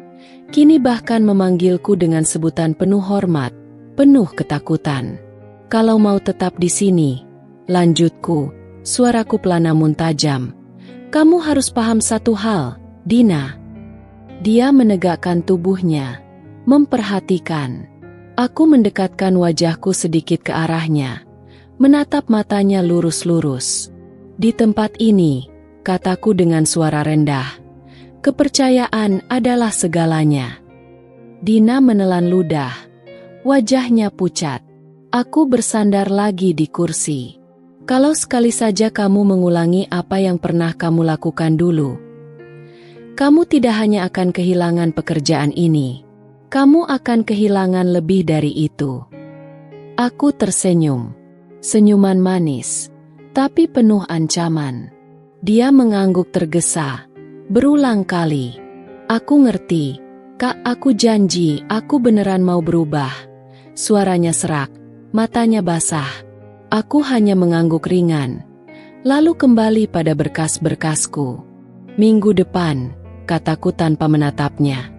kini bahkan memanggilku dengan sebutan penuh hormat, penuh ketakutan. Kalau mau tetap di sini," lanjutku, suaraku pelan namun tajam, "kamu harus paham satu hal, Dina." Dia menegakkan tubuhnya, memperhatikan. Aku mendekatkan wajahku sedikit ke arahnya, menatap matanya lurus-lurus. "Di tempat ini," kataku dengan suara rendah, "kepercayaan adalah segalanya." Dina menelan ludah, wajahnya pucat. Aku bersandar lagi di kursi. "Kalau sekali saja kamu mengulangi apa yang pernah kamu lakukan dulu, kamu tidak hanya akan kehilangan pekerjaan ini, kamu akan kehilangan lebih dari itu." Aku tersenyum. Senyuman manis, tapi penuh ancaman. Dia mengangguk tergesa, berulang kali. "Aku ngerti, Kak, aku janji, aku beneran mau berubah." Suaranya serak, matanya basah. Aku hanya mengangguk ringan, lalu kembali pada berkas-berkasku. "Minggu depan," kataku tanpa menatapnya,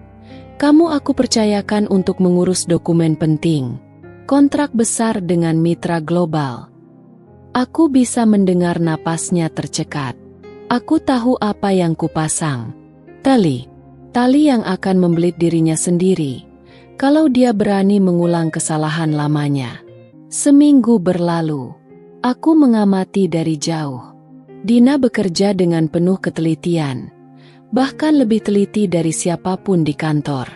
aku percayakan untuk mengurus dokumen penting, kontrak besar dengan mitra global." Aku bisa mendengar napasnya tercekat. Aku tahu apa yang kupasang. Tali yang akan membelit dirinya sendiri, kalau dia berani mengulang kesalahan lamanya. Seminggu berlalu. Aku mengamati dari jauh. Dina bekerja dengan penuh ketelitian, bahkan lebih teliti dari siapapun di kantor.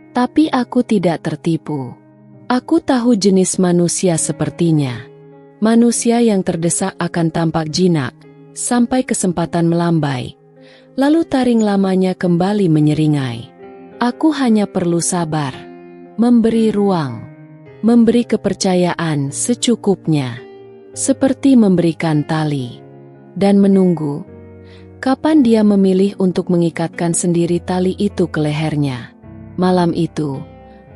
Tapi aku tidak tertipu. Aku tahu jenis manusia sepertinya. Manusia yang terdesak akan tampak jinak, sampai kesempatan melambai, lalu taring lamanya kembali menyeringai. Aku hanya perlu sabar, memberi ruang, memberi kepercayaan secukupnya, seperti memberikan tali, dan menunggu kapan dia memilih untuk mengikatkan sendiri tali itu ke lehernya. Malam itu,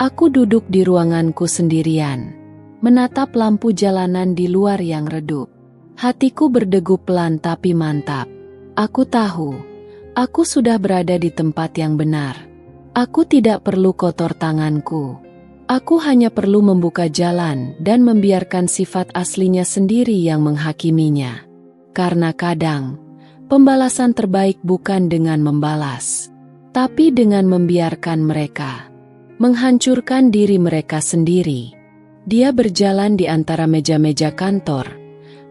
aku duduk di ruanganku sendirian, menatap lampu jalanan di luar yang redup. Hatiku berdegup pelan tapi mantap. Aku tahu, aku sudah berada di tempat yang benar. Aku tidak perlu kotor tanganku. Aku hanya perlu membuka jalan dan membiarkan sifat aslinya sendiri yang menghakiminya. Karena kadang, pembalasan terbaik bukan dengan membalas, tapi dengan membiarkan mereka menghancurkan diri mereka sendiri. Dia berjalan di antara meja-meja kantor,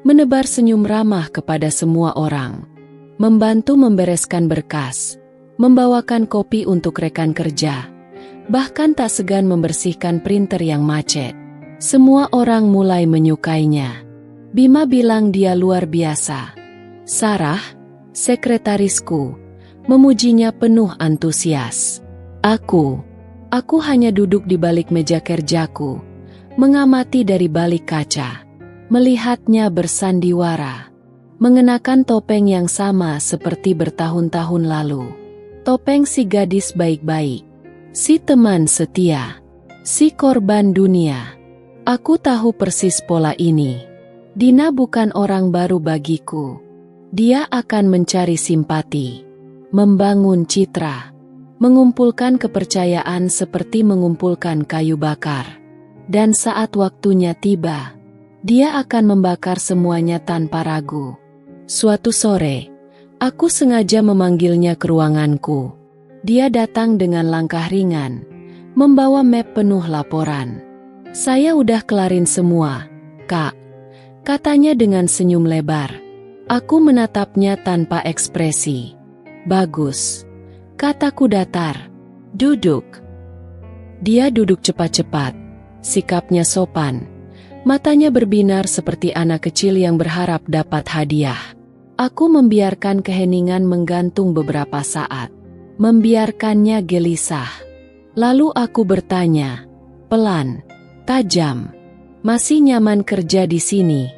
menebar senyum ramah kepada semua orang, membantu membereskan berkas, membawakan kopi untuk rekan kerja, bahkan tak segan membersihkan printer yang macet. Semua orang mulai menyukainya. Bima bilang dia luar biasa. Sarah, sekretarisku, memujinya penuh antusias. Aku hanya duduk di balik meja kerjaku, mengamati dari balik kaca, melihatnya bersandiwara, mengenakan topeng yang sama seperti bertahun-tahun lalu. Topeng si gadis baik-baik, si teman setia, si korban dunia. Aku tahu persis pola ini. Dina bukan orang baru bagiku. Dia akan mencari simpati, membangun citra, mengumpulkan kepercayaan seperti mengumpulkan kayu bakar. Dan saat waktunya tiba, dia akan membakar semuanya tanpa ragu. Suatu sore, aku sengaja memanggilnya ke ruanganku. Dia datang dengan langkah ringan, membawa map penuh laporan. "Saya udah kelarin semua, Kak," katanya dengan senyum lebar. Aku menatapnya tanpa ekspresi. "Bagus," kataku datar. "Duduk." Dia duduk cepat-cepat, sikapnya sopan, matanya berbinar seperti anak kecil yang berharap dapat hadiah. Aku membiarkan keheningan menggantung beberapa saat, membiarkannya gelisah. Lalu aku bertanya, pelan, tajam, "Masih nyaman kerja di sini?"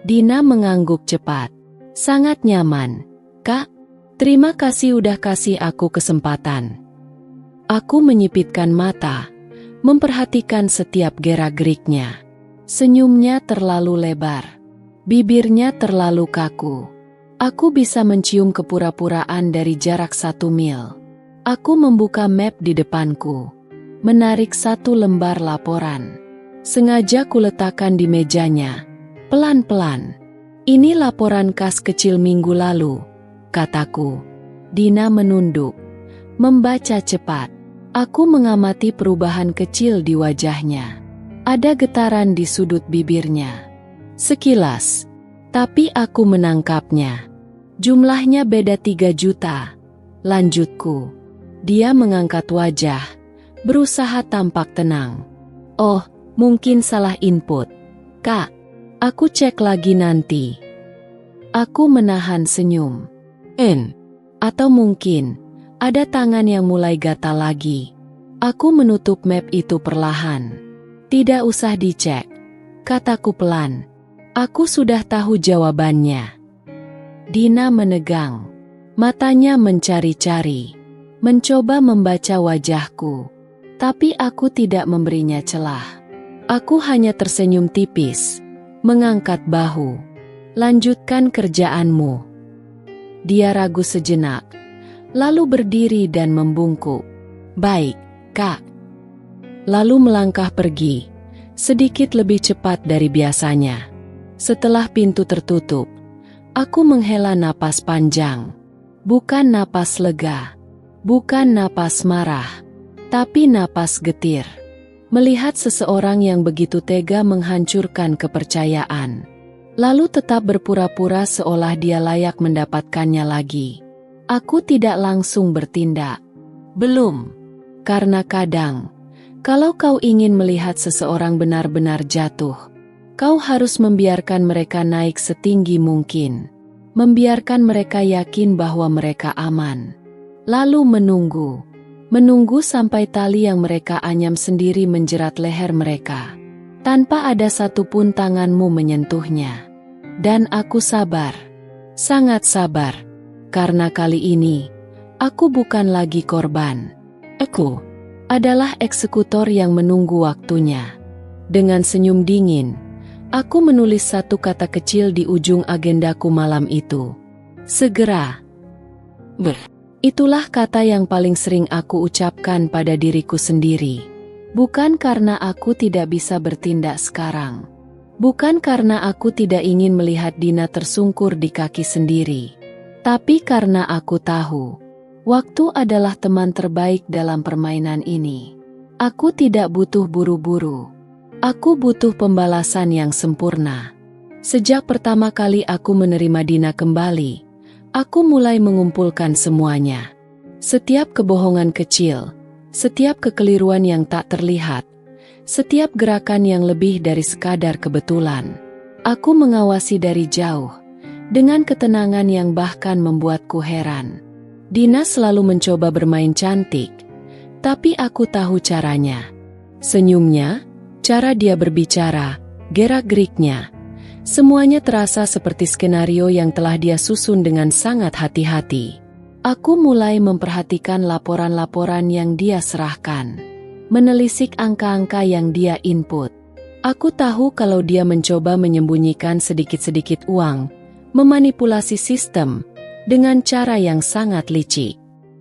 Dina mengangguk cepat. "Sangat nyaman, Kak. Terima kasih udah kasih aku kesempatan." Aku menyipitkan mata, memperhatikan setiap gerak-geriknya. Senyumnya terlalu lebar, bibirnya terlalu kaku. Aku bisa mencium kepura-puraan dari jarak 1 mil. Aku membuka map di depanku, menarik 1 lembar laporan. Sengaja kuletakkan di mejanya, pelan-pelan. "Ini laporan kas kecil minggu lalu," kataku. Dina menunduk, membaca cepat. Aku mengamati perubahan kecil di wajahnya. Ada getaran di sudut bibirnya. Sekilas, tapi aku menangkapnya. "Jumlahnya beda 3 juta, lanjutku. Dia mengangkat wajah, berusaha tampak tenang. "Oh, mungkin salah input, Kak. Aku cek lagi nanti." Aku menahan senyum. Atau mungkin ada tangan yang mulai gatal lagi. Aku menutup map itu perlahan. "Tidak usah dicek," kataku pelan. "Aku sudah tahu jawabannya." Dina menegang, matanya mencari-cari, mencoba membaca wajahku. Tapi aku tidak memberinya celah. Aku hanya tersenyum tipis, mengangkat bahu. "Lanjutkan kerjaanmu." Dia ragu sejenak, lalu berdiri dan membungkuk. "Baik, Kak." Lalu melangkah pergi, sedikit lebih cepat dari biasanya. Setelah pintu tertutup, aku menghela napas panjang. Bukan napas lega, bukan napas marah, tapi napas getir. Melihat seseorang yang begitu tega menghancurkan kepercayaan, lalu tetap berpura-pura seolah dia layak mendapatkannya lagi. Aku tidak langsung bertindak. Belum. Karena kadang, kalau kau ingin melihat seseorang benar-benar jatuh, kau harus membiarkan mereka naik setinggi mungkin. Membiarkan mereka yakin bahwa mereka aman. Lalu menunggu. Menunggu sampai tali yang mereka anyam sendiri menjerat leher mereka, tanpa ada satupun tanganmu menyentuhnya. Dan aku sabar. Sangat sabar. Karena kali ini, aku bukan lagi korban. Aku adalah eksekutor yang menunggu waktunya. Dengan senyum dingin, aku menulis 1 kata kecil di ujung agendaku malam itu. Segera. Itulah kata yang paling sering aku ucapkan pada diriku sendiri. Bukan karena aku tidak bisa bertindak sekarang. Bukan karena aku tidak ingin melihat Dina tersungkur di kaki sendiri. Tapi karena aku tahu, waktu adalah teman terbaik dalam permainan ini. Aku tidak butuh buru-buru. Aku butuh pembalasan yang sempurna. Sejak pertama kali aku menerima Dina kembali, aku mulai mengumpulkan semuanya. Setiap kebohongan kecil, setiap kekeliruan yang tak terlihat, setiap gerakan yang lebih dari sekadar kebetulan. Aku mengawasi dari jauh, dengan ketenangan yang bahkan membuatku heran. Dina selalu mencoba bermain cantik, tapi aku tahu caranya. Senyumnya, cara dia berbicara, gerak-geriknya, semuanya terasa seperti skenario yang telah dia susun dengan sangat hati-hati. Aku mulai memperhatikan laporan-laporan yang dia serahkan, menelisik angka-angka yang dia input. Aku tahu kalau dia mencoba menyembunyikan sedikit-sedikit uang, memanipulasi sistem, dengan cara yang sangat licik.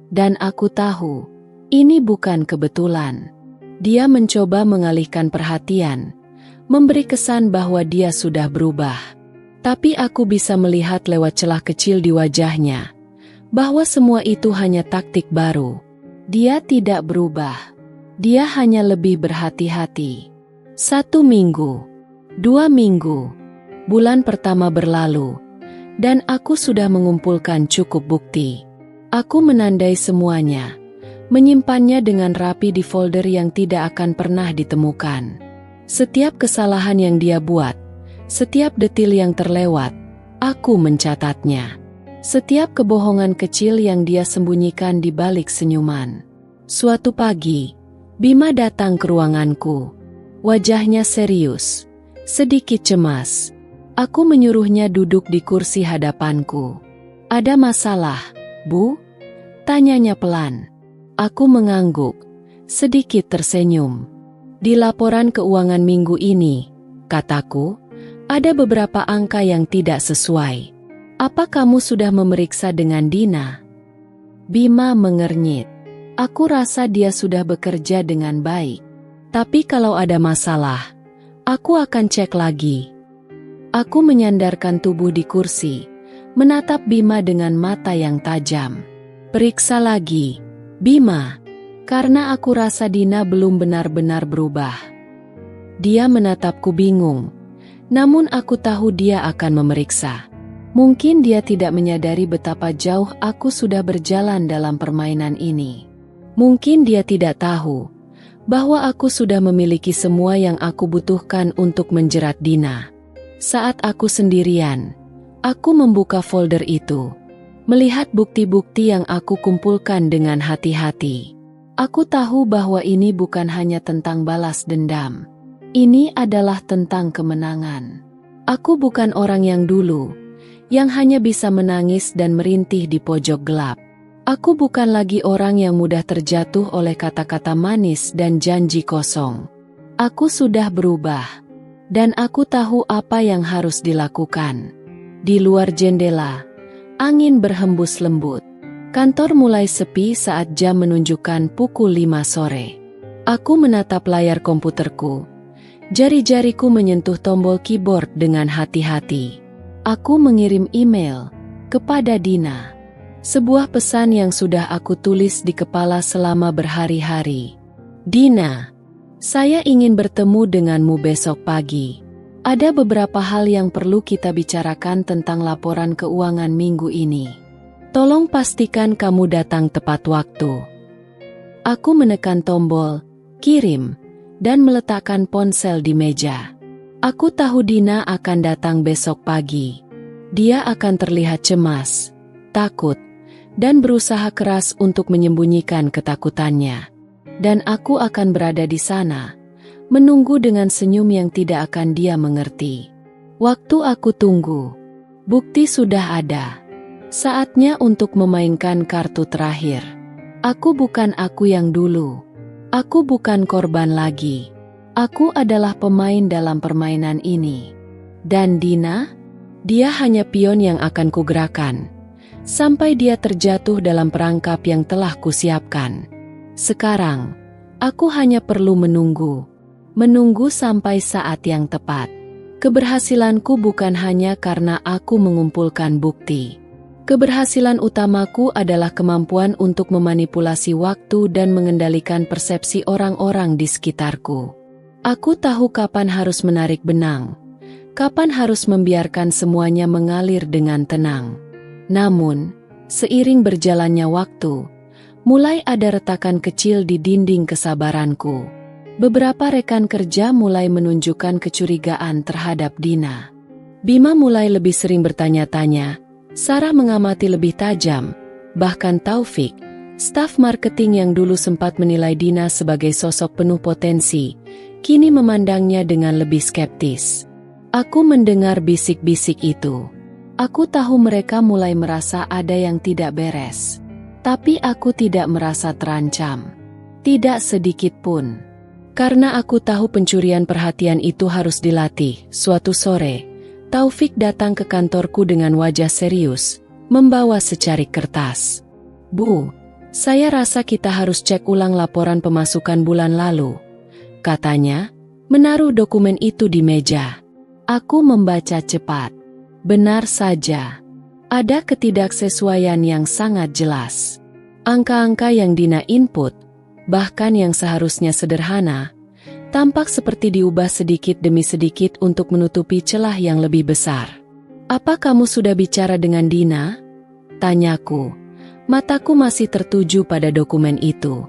Dan aku tahu, ini bukan kebetulan. Dia mencoba mengalihkan perhatian, memberi kesan bahwa dia sudah berubah. Tapi aku bisa melihat lewat celah kecil di wajahnya, bahwa semua itu hanya taktik baru. Dia tidak berubah. Dia hanya lebih berhati-hati. 1 minggu, 2 minggu, bulan pertama berlalu, dan aku sudah mengumpulkan cukup bukti. Aku menandai semuanya, menyimpannya dengan rapi di folder yang tidak akan pernah ditemukan. Setiap kesalahan yang dia buat, setiap detil yang terlewat, aku mencatatnya. Setiap kebohongan kecil yang dia sembunyikan di balik senyuman. Suatu pagi, Bima datang ke ruanganku. Wajahnya serius, sedikit cemas. Aku menyuruhnya duduk di kursi hadapanku. "Ada masalah, Bu?" tanyanya pelan. Aku mengangguk, sedikit tersenyum. "Di laporan keuangan minggu ini," kataku, "ada beberapa angka yang tidak sesuai. Apa kamu sudah memeriksa dengan Dina?" Bima mengernyit. Aku rasa dia sudah bekerja dengan baik. Tapi kalau ada masalah, aku akan cek lagi. Aku menyandarkan tubuh di kursi, menatap Bima dengan mata yang tajam. "Periksa lagi, Bima, karena aku rasa Dina belum benar-benar berubah." Dia menatapku bingung, namun aku tahu dia akan memeriksa. Mungkin dia tidak menyadari betapa jauh aku sudah berjalan dalam permainan ini. Mungkin dia tidak tahu bahwa aku sudah memiliki semua yang aku butuhkan untuk menjerat Dina. Saat aku sendirian, aku membuka folder itu, melihat bukti-bukti yang aku kumpulkan dengan hati-hati. Aku tahu bahwa ini bukan hanya tentang balas dendam. Ini adalah tentang kemenangan. Aku bukan orang yang dulu, yang hanya bisa menangis dan merintih di pojok gelap. Aku bukan lagi orang yang mudah terjatuh oleh kata-kata manis dan janji kosong. Aku sudah berubah, dan aku tahu apa yang harus dilakukan. Di luar jendela, angin berhembus lembut. Kantor mulai sepi saat jam menunjukkan pukul 5 sore. Aku menatap layar komputerku. Jari-jariku menyentuh tombol keyboard dengan hati-hati. Aku mengirim email kepada Dina. Sebuah pesan yang sudah aku tulis di kepala selama berhari-hari. "Dina, saya ingin bertemu denganmu besok pagi. Ada beberapa hal yang perlu kita bicarakan tentang laporan keuangan minggu ini. Tolong pastikan kamu datang tepat waktu." Aku menekan tombol kirim dan meletakkan ponsel di meja. Aku tahu Dina akan datang besok pagi. Dia akan terlihat cemas, takut, dan berusaha keras untuk menyembunyikan ketakutannya. Dan aku akan berada di sana, menunggu dengan senyum yang tidak akan dia mengerti. Waktu aku tunggu, bukti sudah ada. Saatnya untuk memainkan kartu terakhir. Aku bukan aku yang dulu. Aku bukan korban lagi. Aku adalah pemain dalam permainan ini. Dan Dina? Dia hanya pion yang akan kugerakkan, sampai dia terjatuh dalam perangkap yang telah kusiapkan. Sekarang, aku hanya perlu menunggu. Menunggu sampai saat yang tepat. Keberhasilanku bukan hanya karena aku mengumpulkan bukti. Keberhasilan utamaku adalah kemampuan untuk memanipulasi waktu dan mengendalikan persepsi orang-orang di sekitarku. Aku tahu kapan harus menarik benang, kapan harus membiarkan semuanya mengalir dengan tenang. Namun, seiring berjalannya waktu, mulai ada retakan kecil di dinding kesabaranku. Beberapa rekan kerja mulai menunjukkan kecurigaan terhadap Dina. Bima mulai lebih sering bertanya-tanya, Sarah mengamati lebih tajam, bahkan Taufik, staf marketing yang dulu sempat menilai Dina sebagai sosok penuh potensi, kini memandangnya dengan lebih skeptis. Aku mendengar bisik-bisik itu. Aku tahu mereka mulai merasa ada yang tidak beres. Tapi aku tidak merasa terancam. Tidak sedikit pun. Karena aku tahu pencurian perhatian itu harus dilatih. Suatu sore, Taufik datang ke kantorku dengan wajah serius, membawa secarik kertas. "Bu, saya rasa kita harus cek ulang laporan pemasukan bulan lalu," katanya, menaruh dokumen itu di meja. Aku membaca cepat. Benar saja. Ada ketidaksesuaian yang sangat jelas. Angka-angka yang Dina input, bahkan yang seharusnya sederhana, tampak seperti diubah sedikit demi sedikit untuk menutupi celah yang lebih besar. "Apa kamu sudah bicara dengan Dina?" tanyaku. Mataku masih tertuju pada dokumen itu.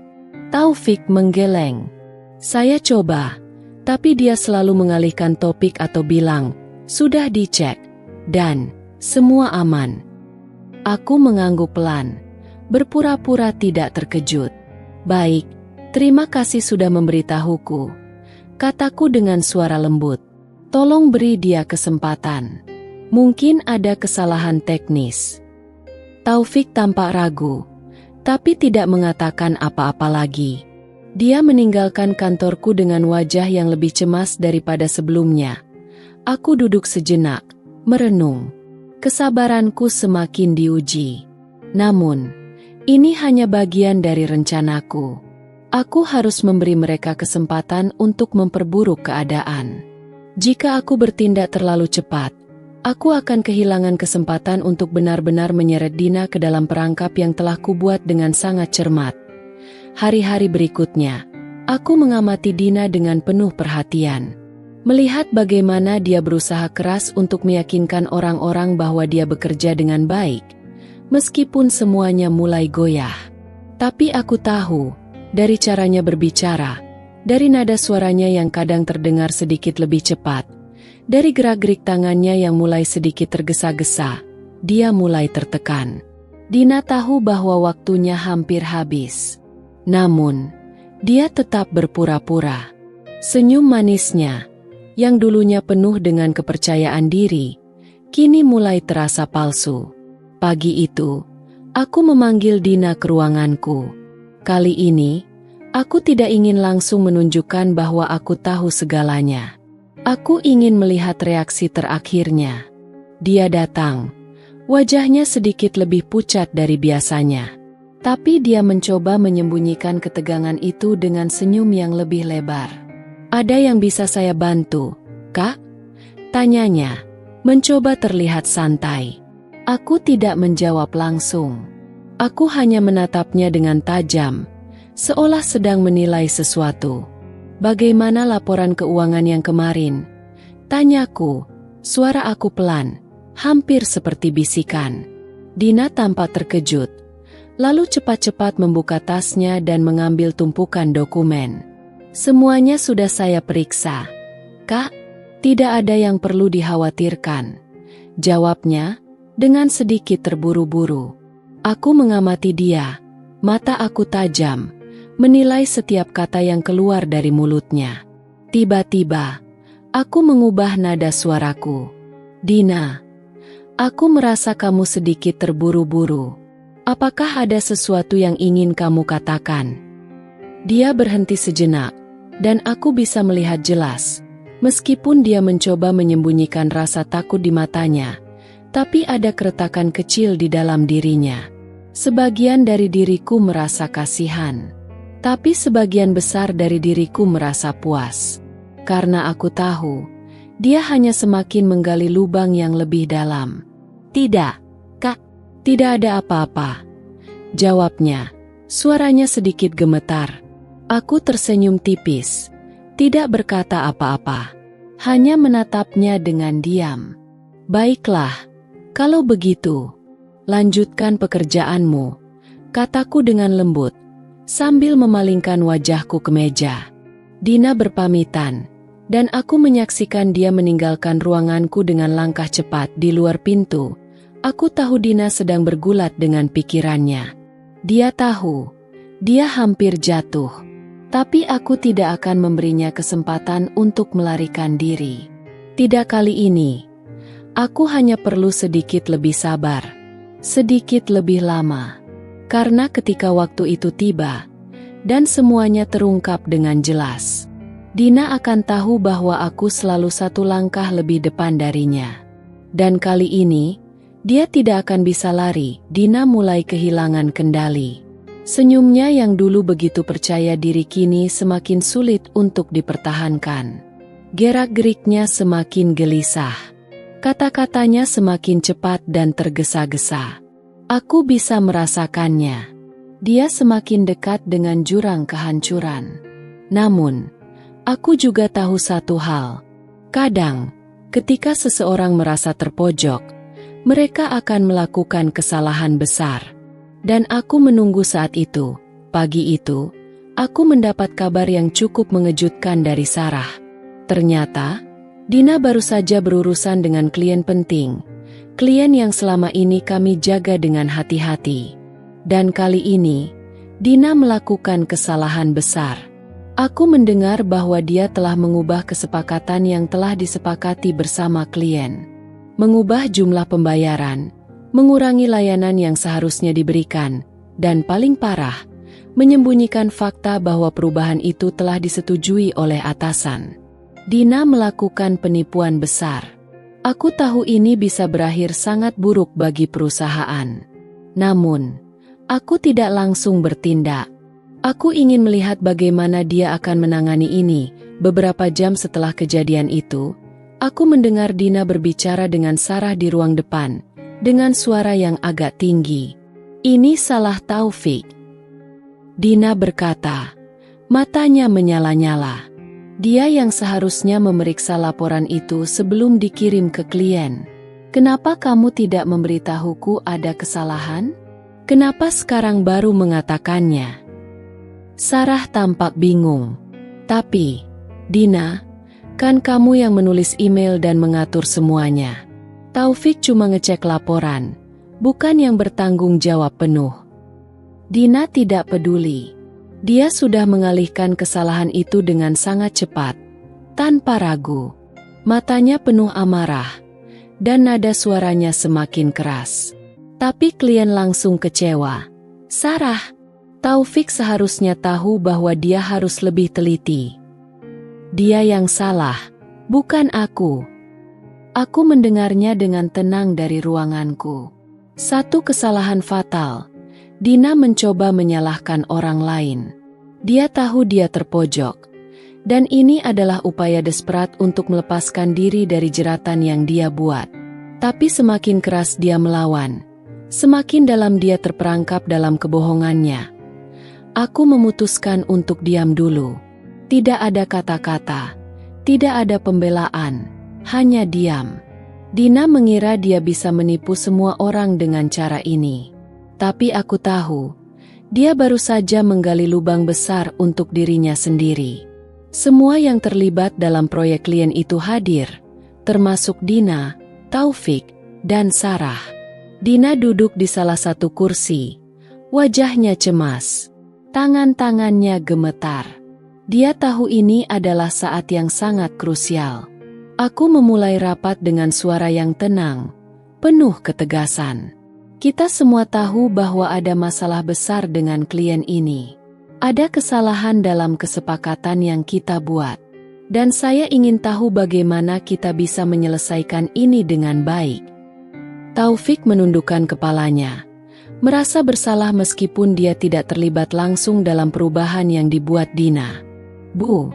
Taufik menggeleng. "Saya coba, tapi dia selalu mengalihkan topik atau bilang, 'Sudah dicek, dan semua aman.'" Aku mengangguk pelan, berpura-pura tidak terkejut. "Baik, terima kasih sudah memberitahuku," kataku dengan suara lembut. "Tolong beri dia kesempatan. Mungkin ada kesalahan teknis." Taufik tampak ragu, tapi tidak mengatakan apa-apa lagi. Dia meninggalkan kantorku dengan wajah yang lebih cemas daripada sebelumnya. Aku duduk sejenak, merenung. Kesabaranku semakin diuji. Namun, ini hanya bagian dari rencanaku. Aku harus memberi mereka kesempatan untuk memperburuk keadaan. Jika aku bertindak terlalu cepat, aku akan kehilangan kesempatan untuk benar-benar menyeret Dina ke dalam perangkap yang telah kubuat dengan sangat cermat. Hari-hari berikutnya, aku mengamati Dina dengan penuh perhatian. Melihat bagaimana dia berusaha keras untuk meyakinkan orang-orang bahwa dia bekerja dengan baik, meskipun semuanya mulai goyah. Tapi aku tahu, dari caranya berbicara, dari nada suaranya yang kadang terdengar sedikit lebih cepat, dari gerak-gerik tangannya yang mulai sedikit tergesa-gesa, dia mulai tertekan. Dina tahu bahwa waktunya hampir habis. Namun, dia tetap berpura-pura. Senyum manisnya, yang dulunya penuh dengan kepercayaan diri, kini mulai terasa palsu. Pagi itu, aku memanggil Dina ke ruanganku. Kali ini, aku tidak ingin langsung menunjukkan bahwa aku tahu segalanya. Aku ingin melihat reaksi terakhirnya. Dia datang. Wajahnya sedikit lebih pucat dari biasanya. Tapi dia mencoba menyembunyikan ketegangan itu dengan senyum yang lebih lebar. "Ada yang bisa saya bantu, Kak?" tanyanya, mencoba terlihat santai. Aku tidak menjawab langsung. Aku hanya menatapnya dengan tajam, seolah sedang menilai sesuatu. "Bagaimana laporan keuangan yang kemarin?" tanyaku. Suara aku pelan, hampir seperti bisikan. Dina tampak terkejut, lalu cepat-cepat membuka tasnya dan mengambil tumpukan dokumen. "Semuanya sudah saya periksa, Kak. Tidak ada yang perlu dikhawatirkan," jawabnya dengan sedikit terburu-buru. Aku mengamati dia, mata aku tajam, menilai setiap kata yang keluar dari mulutnya. Tiba-tiba, aku mengubah nada suaraku. "Dina, aku merasa kamu sedikit terburu-buru. Apakah ada sesuatu yang ingin kamu katakan?" Dia berhenti sejenak, dan aku bisa melihat jelas, meskipun dia mencoba menyembunyikan rasa takut di matanya, tapi ada keretakan kecil di dalam dirinya. Sebagian dari diriku merasa kasihan, tapi sebagian besar dari diriku merasa puas. Karena aku tahu, dia hanya semakin menggali lubang yang lebih dalam. "Tidak, Kak, tidak ada apa-apa," jawabnya, suaranya sedikit gemetar. Aku tersenyum tipis, tidak berkata apa-apa, hanya menatapnya dengan diam. "Baiklah, kalau begitu, lanjutkan pekerjaanmu," kataku dengan lembut, sambil memalingkan wajahku ke meja. Dina berpamitan, dan aku menyaksikan dia meninggalkan ruanganku dengan langkah cepat di luar pintu. Aku tahu Dina sedang bergulat dengan pikirannya. Dia tahu, dia hampir jatuh. Tapi aku tidak akan memberinya kesempatan untuk melarikan diri. Tidak kali ini. Aku hanya perlu sedikit lebih sabar. Sedikit lebih lama. Karena ketika waktu itu tiba, dan semuanya terungkap dengan jelas, Dina akan tahu bahwa aku selalu satu langkah lebih depan darinya. Dan kali ini, Dia tidak akan bisa lari. Dina mulai kehilangan kendali. Senyumnya yang dulu begitu percaya diri kini semakin sulit untuk dipertahankan. Gerak-geriknya semakin gelisah. Kata-katanya semakin cepat dan tergesa-gesa. Aku bisa merasakannya. Dia semakin dekat dengan jurang kehancuran. Namun, aku juga tahu satu hal. Kadang, ketika seseorang merasa terpojok, mereka akan melakukan kesalahan besar. Dan aku menunggu saat itu. Pagi itu, aku mendapat kabar yang cukup mengejutkan dari Sarah. Ternyata, Dina baru saja berurusan dengan klien penting. Klien yang selama ini kami jaga dengan hati-hati. Dan kali ini, Dina melakukan kesalahan besar. Aku mendengar bahwa dia telah mengubah kesepakatan yang telah disepakati bersama klien. Mengubah jumlah pembayaran, mengurangi layanan yang seharusnya diberikan, dan paling parah, menyembunyikan fakta bahwa perubahan itu telah disetujui oleh atasan. Dina melakukan penipuan besar. Aku tahu ini bisa berakhir sangat buruk bagi perusahaan. Namun, aku tidak langsung bertindak. Aku ingin melihat bagaimana dia akan menangani ini. Beberapa jam setelah kejadian itu, aku mendengar Dina berbicara dengan Sarah di ruang depan, dengan suara yang agak tinggi. Ini salah Taufik. Dina berkata, matanya menyala-nyala. Dia yang seharusnya memeriksa laporan itu sebelum dikirim ke klien. Kenapa kamu tidak memberitahuku ada kesalahan? Kenapa sekarang baru mengatakannya? Sarah tampak bingung. Tapi, Dina, kan kamu yang menulis email dan mengatur semuanya. Taufik cuma ngecek laporan, bukan yang bertanggung jawab penuh. Dina tidak peduli. Dia sudah mengalihkan kesalahan itu dengan sangat cepat, tanpa ragu. Matanya penuh amarah, dan nada suaranya semakin keras. Tapi klien langsung kecewa. Sarah, Taufik seharusnya tahu bahwa dia harus lebih teliti. Dia yang salah, bukan aku. Aku mendengarnya dengan tenang dari ruanganku. Satu kesalahan fatal. Dina mencoba menyalahkan orang lain. Dia tahu dia terpojok. Dan ini adalah upaya desperat untuk melepaskan diri dari jeratan yang dia buat. Tapi semakin keras dia melawan, semakin dalam dia terperangkap dalam kebohongannya. Aku memutuskan untuk diam dulu. Tidak ada kata-kata, tidak ada pembelaan, hanya diam. Dina mengira dia bisa menipu semua orang dengan cara ini. Tapi aku tahu, dia baru saja menggali lubang besar untuk dirinya sendiri. Semua yang terlibat dalam proyek klien itu hadir, termasuk Dina, Taufik, dan Sarah. Dina duduk di salah satu kursi. Wajahnya cemas. Tangan-tangannya gemetar. Dia tahu ini adalah saat yang sangat krusial. Aku memulai rapat dengan suara yang tenang, penuh ketegasan. Kita semua tahu bahwa ada masalah besar dengan klien ini. Ada kesalahan dalam kesepakatan yang kita buat. Dan saya ingin tahu bagaimana kita bisa menyelesaikan ini dengan baik. Taufik menundukkan kepalanya. Merasa bersalah meskipun dia tidak terlibat langsung dalam perubahan yang dibuat Dina. Bu,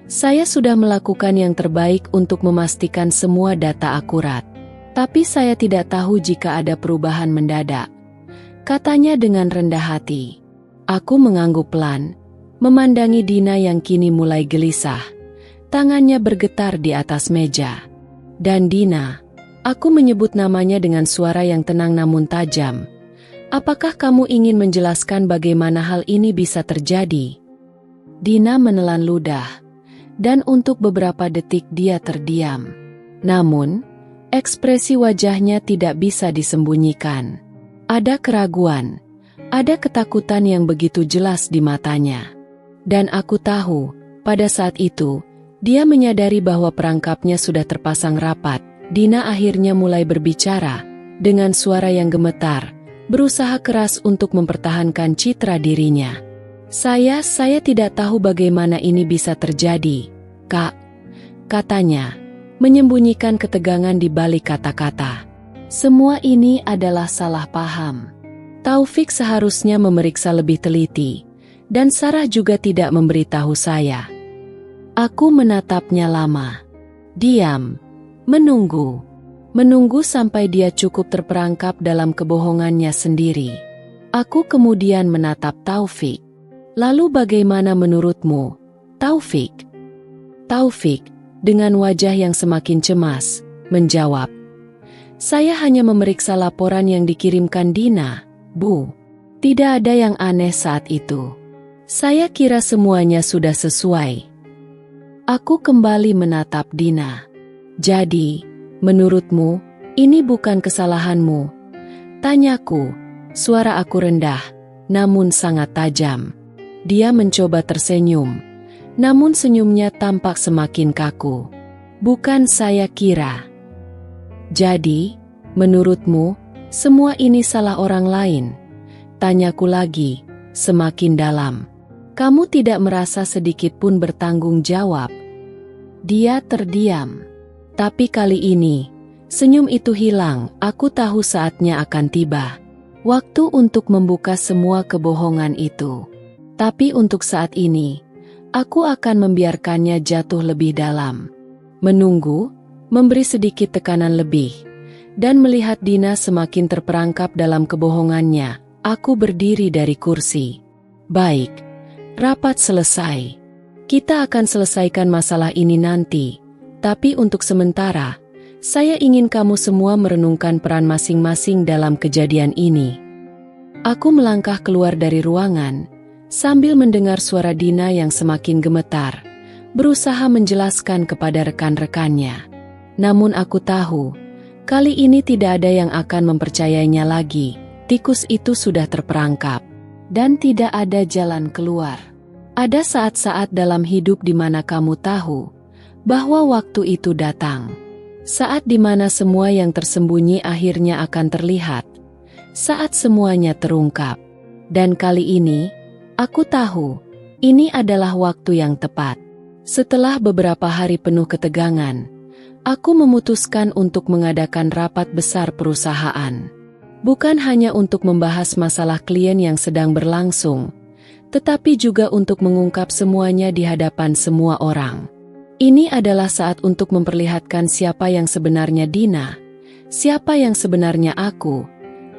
saya sudah melakukan yang terbaik untuk memastikan semua data akurat. Tapi saya tidak tahu jika ada perubahan mendadak. Katanya dengan rendah hati. Aku mengangguk pelan, memandangi Dina yang kini mulai gelisah. Tangannya bergetar di atas meja. Dan Dina, aku menyebut namanya dengan suara yang tenang namun tajam. Apakah kamu ingin menjelaskan bagaimana hal ini bisa terjadi? Dina menelan ludah. Dan untuk beberapa detik dia terdiam. Namun, ekspresi wajahnya tidak bisa disembunyikan. Ada keraguan, ada ketakutan yang begitu jelas di matanya. Dan aku tahu, pada saat itu, dia menyadari bahwa perangkapnya sudah terpasang rapat. Dina akhirnya mulai berbicara, dengan suara yang gemetar, berusaha keras untuk mempertahankan citra dirinya. Saya tidak tahu bagaimana ini bisa terjadi, Kak, katanya, menyembunyikan ketegangan di balik kata-kata. Semua ini adalah salah paham. Taufik seharusnya memeriksa lebih teliti, dan Sarah juga tidak memberitahu saya. Aku menatapnya lama. Diam. Menunggu sampai dia cukup terperangkap dalam kebohongannya sendiri. Aku kemudian menatap Taufik. Lalu bagaimana menurutmu, Taufik? Taufik, dengan wajah yang semakin cemas, menjawab, "Saya hanya memeriksa laporan yang dikirimkan Dina, Bu. Tidak ada yang aneh saat itu. Saya kira semuanya sudah sesuai." Aku kembali menatap Dina. "Jadi, menurutmu, ini bukan kesalahanmu?" Tanyaku, suara aku rendah, namun sangat tajam. Dia mencoba tersenyum, namun senyumnya tampak semakin kaku. "Bukan, saya kira." "Jadi, menurutmu, semua ini salah orang lain?" Tanyaku lagi, semakin dalam. "Kamu tidak merasa sedikit pun bertanggung jawab?" Dia terdiam. Tapi kali ini, senyum itu hilang. Aku tahu saatnya akan tiba. Waktu untuk membuka semua kebohongan itu. Tapi untuk saat ini, aku akan membiarkannya jatuh lebih dalam. Menunggu, memberi sedikit tekanan lebih, dan melihat Dina semakin terperangkap dalam kebohongannya. Aku berdiri dari kursi. "Baik, rapat selesai. Kita akan selesaikan masalah ini nanti. Tapi untuk sementara, saya ingin kamu semua merenungkan peran masing-masing dalam kejadian ini." Aku melangkah keluar dari ruangan, sambil mendengar suara Dina yang semakin gemetar, berusaha menjelaskan kepada rekan-rekannya. Namun aku tahu, kali ini tidak ada yang akan mempercayainya lagi. Tikus itu sudah terperangkap, dan tidak ada jalan keluar. Ada saat-saat dalam hidup di mana kamu tahu bahwa waktu itu datang. Saat di mana semua yang tersembunyi akhirnya akan terlihat. Saat semuanya terungkap. Dan kali ini, aku tahu, ini adalah waktu yang tepat. Setelah beberapa hari penuh ketegangan, aku memutuskan untuk mengadakan rapat besar perusahaan. Bukan hanya untuk membahas masalah klien yang sedang berlangsung, tetapi juga untuk mengungkap semuanya di hadapan semua orang. Ini adalah saat untuk memperlihatkan siapa yang sebenarnya Dina, siapa yang sebenarnya aku,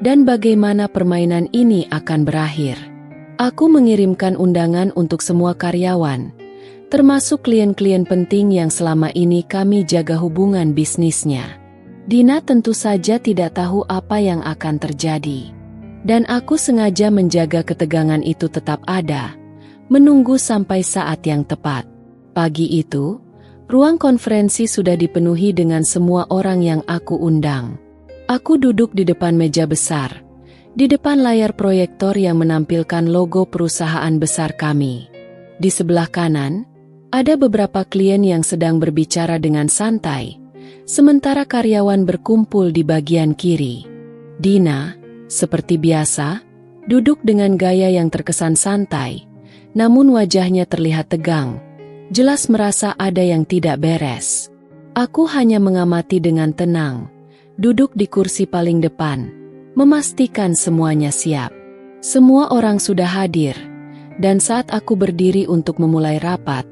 dan bagaimana permainan ini akan berakhir. Aku mengirimkan undangan untuk semua karyawan, termasuk klien-klien penting yang selama ini kami jaga hubungan bisnisnya. Dina tentu saja tidak tahu apa yang akan terjadi. Dan aku sengaja menjaga ketegangan itu tetap ada, menunggu sampai saat yang tepat. Pagi itu, ruang konferensi sudah dipenuhi dengan semua orang yang aku undang. Aku duduk di depan meja besar, di depan layar proyektor yang menampilkan logo perusahaan besar kami. Di sebelah kanan, ada beberapa klien yang sedang berbicara dengan santai, sementara karyawan berkumpul di bagian kiri. Dina, seperti biasa, duduk dengan gaya yang terkesan santai, namun wajahnya terlihat tegang, jelas merasa ada yang tidak beres. Aku hanya mengamati dengan tenang, duduk di kursi paling depan, memastikan semuanya siap. Semua orang sudah hadir, dan saat aku berdiri untuk memulai rapat,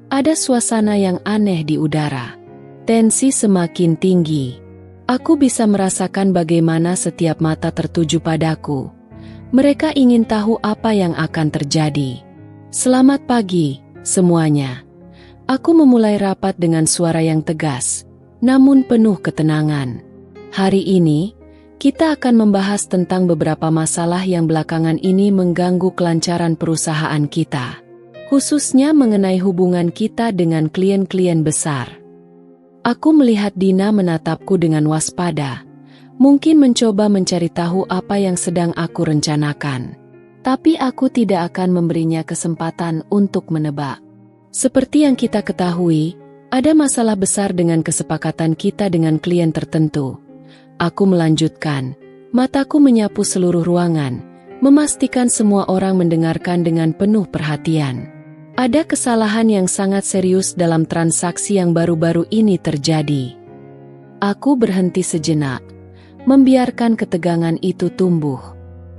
ada suasana yang aneh di udara. Tensi semakin tinggi. Aku bisa merasakan bagaimana setiap mata tertuju padaku. Mereka ingin tahu apa yang akan terjadi. "Selamat pagi, semuanya." Aku memulai rapat dengan suara yang tegas, namun penuh ketenangan. Hari ini, kita akan membahas tentang beberapa masalah yang belakangan ini mengganggu kelancaran perusahaan kita. Khususnya mengenai hubungan kita dengan klien-klien besar. Aku melihat Dina menatapku dengan waspada, mungkin mencoba mencari tahu apa yang sedang aku rencanakan. Tapi aku tidak akan memberinya kesempatan untuk menebak. Seperti yang kita ketahui, ada masalah besar dengan kesepakatan kita dengan klien tertentu. Aku melanjutkan, mataku menyapu seluruh ruangan, memastikan semua orang mendengarkan dengan penuh perhatian. Ada kesalahan yang sangat serius dalam transaksi yang baru-baru ini terjadi. Aku berhenti sejenak, membiarkan ketegangan itu tumbuh.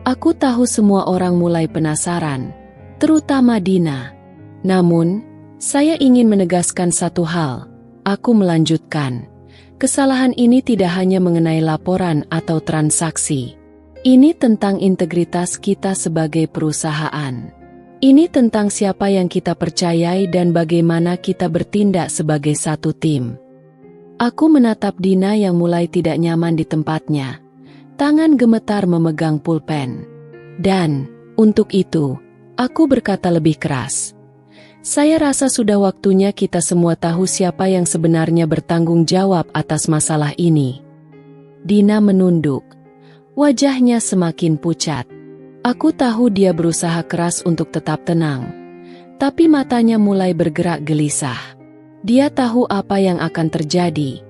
Aku tahu semua orang mulai penasaran, terutama Dina. Namun, saya ingin menegaskan satu hal. Aku melanjutkan. Kesalahan ini tidak hanya mengenai laporan atau transaksi. Ini tentang integritas kita sebagai perusahaan. Ini tentang siapa yang kita percayai dan bagaimana kita bertindak sebagai satu tim. Aku menatap Dina yang mulai tidak nyaman di tempatnya. Tangan gemetar memegang pulpen. Dan, untuk itu, aku berkata lebih keras. Saya rasa sudah waktunya kita semua tahu siapa yang sebenarnya bertanggung jawab atas masalah ini. Dina menunduk. Wajahnya semakin pucat. Aku tahu dia berusaha keras untuk tetap tenang. Tapi matanya mulai bergerak gelisah. Dia tahu apa yang akan terjadi.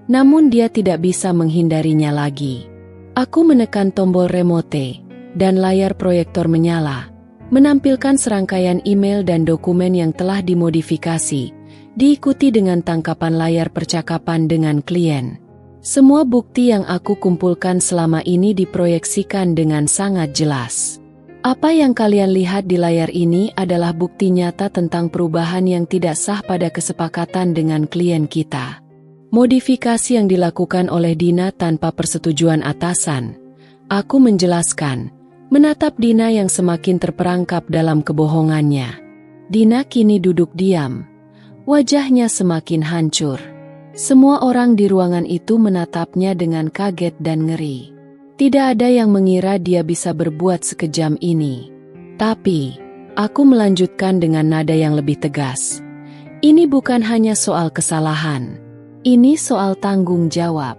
Namun dia tidak bisa menghindarinya lagi. Aku menekan tombol remote, dan layar proyektor menyala, menampilkan serangkaian email dan dokumen yang telah dimodifikasi, diikuti dengan tangkapan layar percakapan dengan klien. Semua bukti yang aku kumpulkan selama ini diproyeksikan dengan sangat jelas. Apa yang kalian lihat di layar ini adalah bukti nyata tentang perubahan yang tidak sah pada kesepakatan dengan klien kita. Modifikasi yang dilakukan oleh Dina tanpa persetujuan atasan. Aku menjelaskan, menatap Dina yang semakin terperangkap dalam kebohongannya. Dina kini duduk diam. Wajahnya semakin hancur. Semua orang di ruangan itu menatapnya dengan kaget dan ngeri. Tidak ada yang mengira dia bisa berbuat sekejam ini. Tapi, aku melanjutkan dengan nada yang lebih tegas. Ini bukan hanya soal kesalahan. Ini soal tanggung jawab.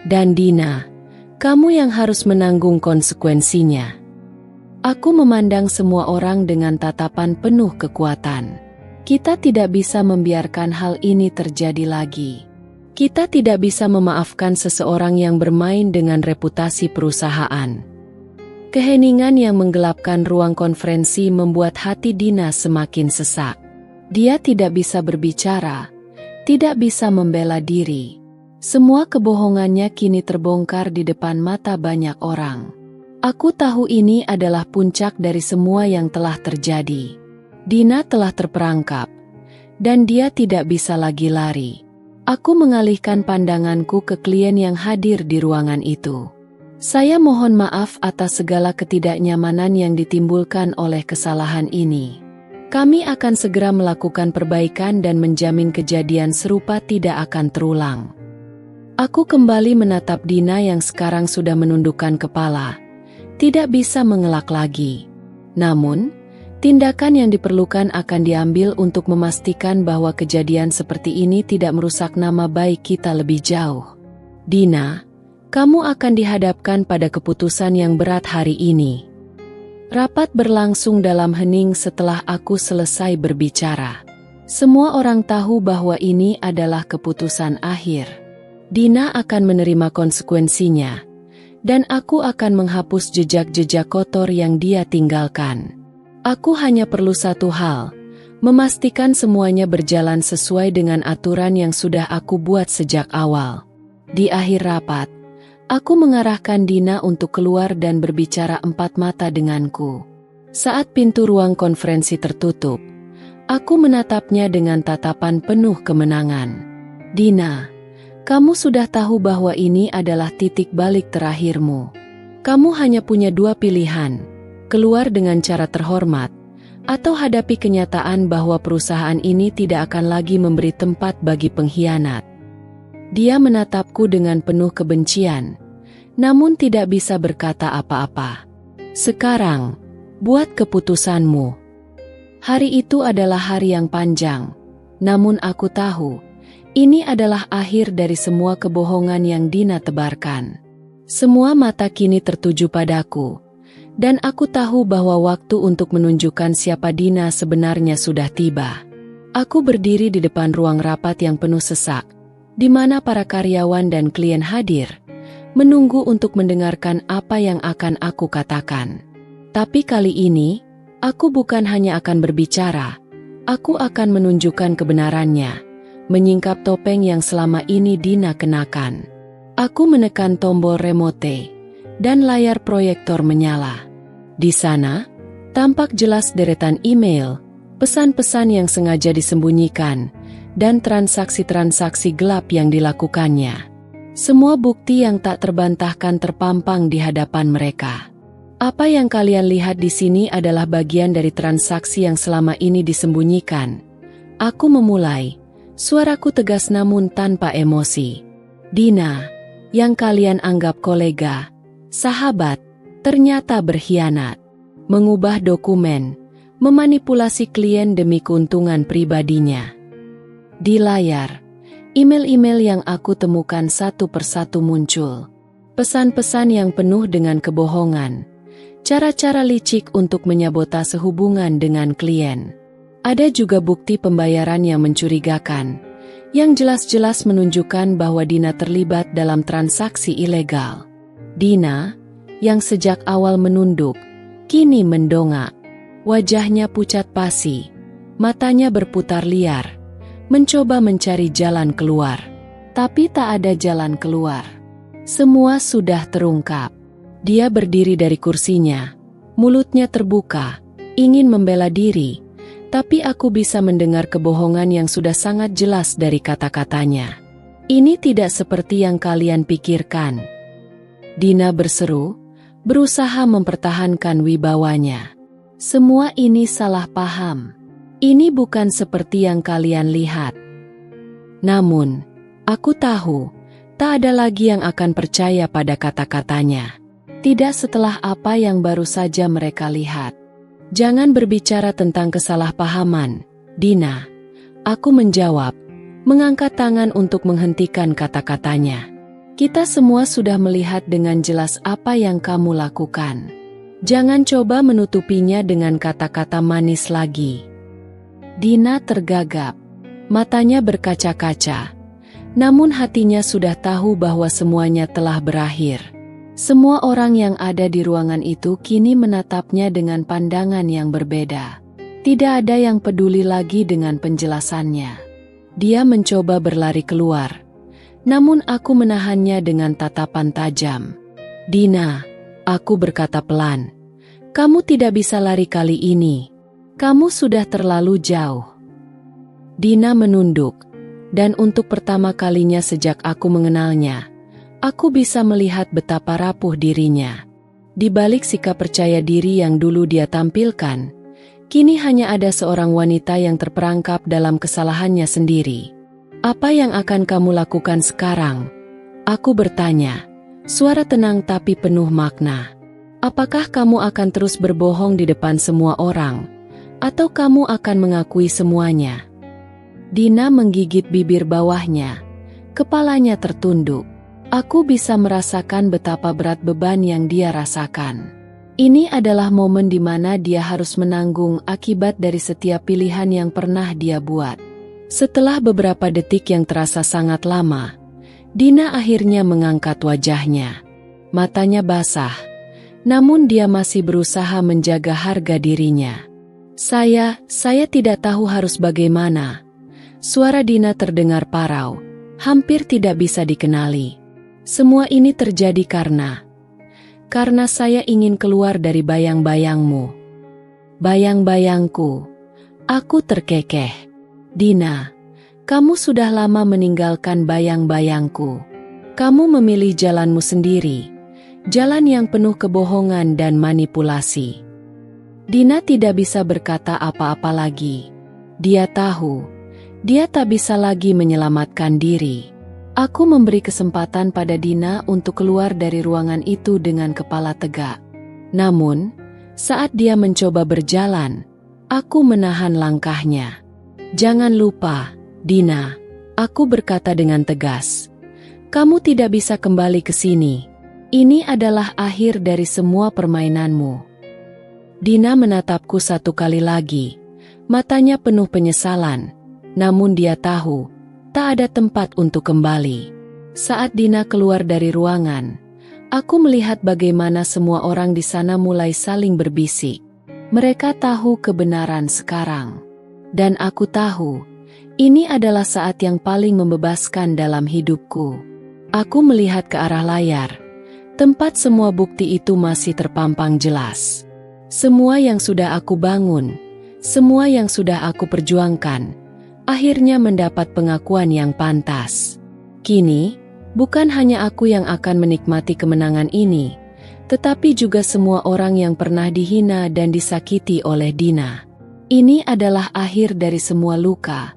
Dan Dina, kamu yang harus menanggung konsekuensinya. Aku memandang semua orang dengan tatapan penuh kekuatan. Kita tidak bisa membiarkan hal ini terjadi lagi. Kita tidak bisa memaafkan seseorang yang bermain dengan reputasi perusahaan. Keheningan yang menggelapkan ruang konferensi membuat hati Dina semakin sesak. Dia tidak bisa berbicara, tidak bisa membela diri. Semua kebohongannya kini terbongkar di depan mata banyak orang. Aku tahu ini adalah puncak dari semua yang telah terjadi. Dina telah terperangkap, dan dia tidak bisa lagi lari. Aku mengalihkan pandanganku ke klien yang hadir di ruangan itu. Saya mohon maaf atas segala ketidaknyamanan yang ditimbulkan oleh kesalahan ini. Kami akan segera melakukan perbaikan dan menjamin kejadian serupa tidak akan terulang. Aku kembali menatap Dina yang sekarang sudah menundukkan kepala. Tidak bisa mengelak lagi. Namun, tindakan yang diperlukan akan diambil untuk memastikan bahwa kejadian seperti ini tidak merusak nama baik kita lebih jauh. Dina, kamu akan dihadapkan pada keputusan yang berat hari ini. Rapat berlangsung dalam hening setelah aku selesai berbicara. Semua orang tahu bahwa ini adalah keputusan akhir. Dina akan menerima konsekuensinya, dan aku akan menghapus jejak-jejak kotor yang dia tinggalkan. Aku hanya perlu satu hal, memastikan semuanya berjalan sesuai dengan aturan yang sudah aku buat sejak awal. Di akhir rapat, aku mengarahkan Dina untuk keluar dan berbicara empat mata denganku. Saat pintu ruang konferensi tertutup, aku menatapnya dengan tatapan penuh kemenangan. Dina, kamu sudah tahu bahwa ini adalah titik balik terakhirmu. Kamu hanya punya dua pilihan. Keluar dengan cara terhormat, atau hadapi kenyataan bahwa perusahaan ini tidak akan lagi memberi tempat bagi pengkhianat. Dia menatapku dengan penuh kebencian, namun tidak bisa berkata apa-apa. Sekarang, buat keputusanmu. Hari itu adalah hari yang panjang, namun aku tahu, ini adalah akhir dari semua kebohongan yang Dina tebarkan. Semua mata kini tertuju padaku. Dan aku tahu bahwa waktu untuk menunjukkan siapa Dina sebenarnya sudah tiba. Aku berdiri di depan ruang rapat yang penuh sesak, di mana para karyawan dan klien hadir, menunggu untuk mendengarkan apa yang akan aku katakan. Tapi kali ini, aku bukan hanya akan berbicara, aku akan menunjukkan kebenarannya, menyingkap topeng yang selama ini Dina kenakan. Aku menekan tombol remote, dan layar proyektor menyala. Di sana, tampak jelas deretan email, pesan-pesan yang sengaja disembunyikan, dan transaksi-transaksi gelap yang dilakukannya. Semua bukti yang tak terbantahkan terpampang di hadapan mereka. Apa yang kalian lihat di sini adalah bagian dari transaksi yang selama ini disembunyikan. Aku memulai, suaraku tegas namun tanpa emosi. Dina, yang kalian anggap kolega, sahabat, ternyata berkhianat. Mengubah dokumen, memanipulasi klien demi keuntungan pribadinya. Di layar, email-email yang aku temukan satu persatu muncul. Pesan-pesan yang penuh dengan kebohongan. Cara-cara licik untuk menyabotase hubungan dengan klien. Ada juga bukti pembayaran yang mencurigakan, yang jelas-jelas menunjukkan bahwa Dina terlibat dalam transaksi ilegal. Dina, yang sejak awal menunduk, kini mendongak. Wajahnya pucat pasi, matanya berputar liar, mencoba mencari jalan keluar. Tapi tak ada jalan keluar. Semua sudah terungkap. Dia berdiri dari kursinya, mulutnya terbuka, ingin membela diri. Tapi aku bisa mendengar kebohongan yang sudah sangat jelas dari kata-katanya. Ini tidak seperti yang kalian pikirkan. Dina berseru, berusaha mempertahankan wibawanya. Semua ini salah paham. Ini bukan seperti yang kalian lihat. Namun, aku tahu, tak ada lagi yang akan percaya pada kata-katanya. Tidak setelah apa yang baru saja mereka lihat. Jangan berbicara tentang kesalahpahaman, Dina. Aku menjawab, mengangkat tangan untuk menghentikan kata-katanya. Kita semua sudah melihat dengan jelas apa yang kamu lakukan. Jangan coba menutupinya dengan kata-kata manis lagi. Dina tergagap, matanya berkaca-kaca. Namun hatinya sudah tahu bahwa semuanya telah berakhir. Semua orang yang ada di ruangan itu kini menatapnya dengan pandangan yang berbeda. Tidak ada yang peduli lagi dengan penjelasannya. Dia mencoba berlari keluar. Namun aku menahannya dengan tatapan tajam. Dina, aku berkata pelan. Kamu tidak bisa lari kali ini. Kamu sudah terlalu jauh. Dina menunduk. Dan untuk pertama kalinya sejak aku mengenalnya, aku bisa melihat betapa rapuh dirinya. Di balik sikap percaya diri yang dulu dia tampilkan, kini hanya ada seorang wanita yang terperangkap dalam kesalahannya sendiri. Apa yang akan kamu lakukan sekarang? Aku bertanya, suara tenang tapi penuh makna. Apakah kamu akan terus berbohong di depan semua orang? Atau kamu akan mengakui semuanya? Dina menggigit bibir bawahnya, kepalanya tertunduk. Aku bisa merasakan betapa berat beban yang dia rasakan. Ini adalah momen di mana dia harus menanggung akibat dari setiap pilihan yang pernah dia buat. Setelah beberapa detik yang terasa sangat lama, Dina akhirnya mengangkat wajahnya. Matanya basah, namun dia masih berusaha menjaga harga dirinya. Saya tidak tahu harus bagaimana. Suara Dina terdengar parau, hampir tidak bisa dikenali. Semua ini terjadi karena saya ingin keluar dari bayang-bayangmu. Bayang-bayangku. Aku terkekeh. Dina, kamu sudah lama meninggalkan bayang-bayangku. Kamu memilih jalanmu sendiri, jalan yang penuh kebohongan dan manipulasi. Dina tidak bisa berkata apa-apa lagi. Dia tahu, dia tak bisa lagi menyelamatkan diri. Aku memberi kesempatan pada Dina untuk keluar dari ruangan itu dengan kepala tegak. Namun, saat dia mencoba berjalan, aku menahan langkahnya. Jangan lupa, Dina, aku berkata dengan tegas. Kamu tidak bisa kembali ke sini. Ini adalah akhir dari semua permainanmu. Dina menatapku satu kali lagi. Matanya penuh penyesalan. Namun dia tahu, tak ada tempat untuk kembali. Saat Dina keluar dari ruangan, aku melihat bagaimana semua orang di sana mulai saling berbisik. Mereka tahu kebenaran sekarang. Dan aku tahu, ini adalah saat yang paling membebaskan dalam hidupku. Aku melihat ke arah layar. Tempat semua bukti itu masih terpampang jelas. Semua yang sudah aku bangun, semua yang sudah aku perjuangkan, akhirnya mendapat pengakuan yang pantas. Kini, bukan hanya aku yang akan menikmati kemenangan ini, tetapi juga semua orang yang pernah dihina dan disakiti oleh Dina. Ini adalah akhir dari semua luka,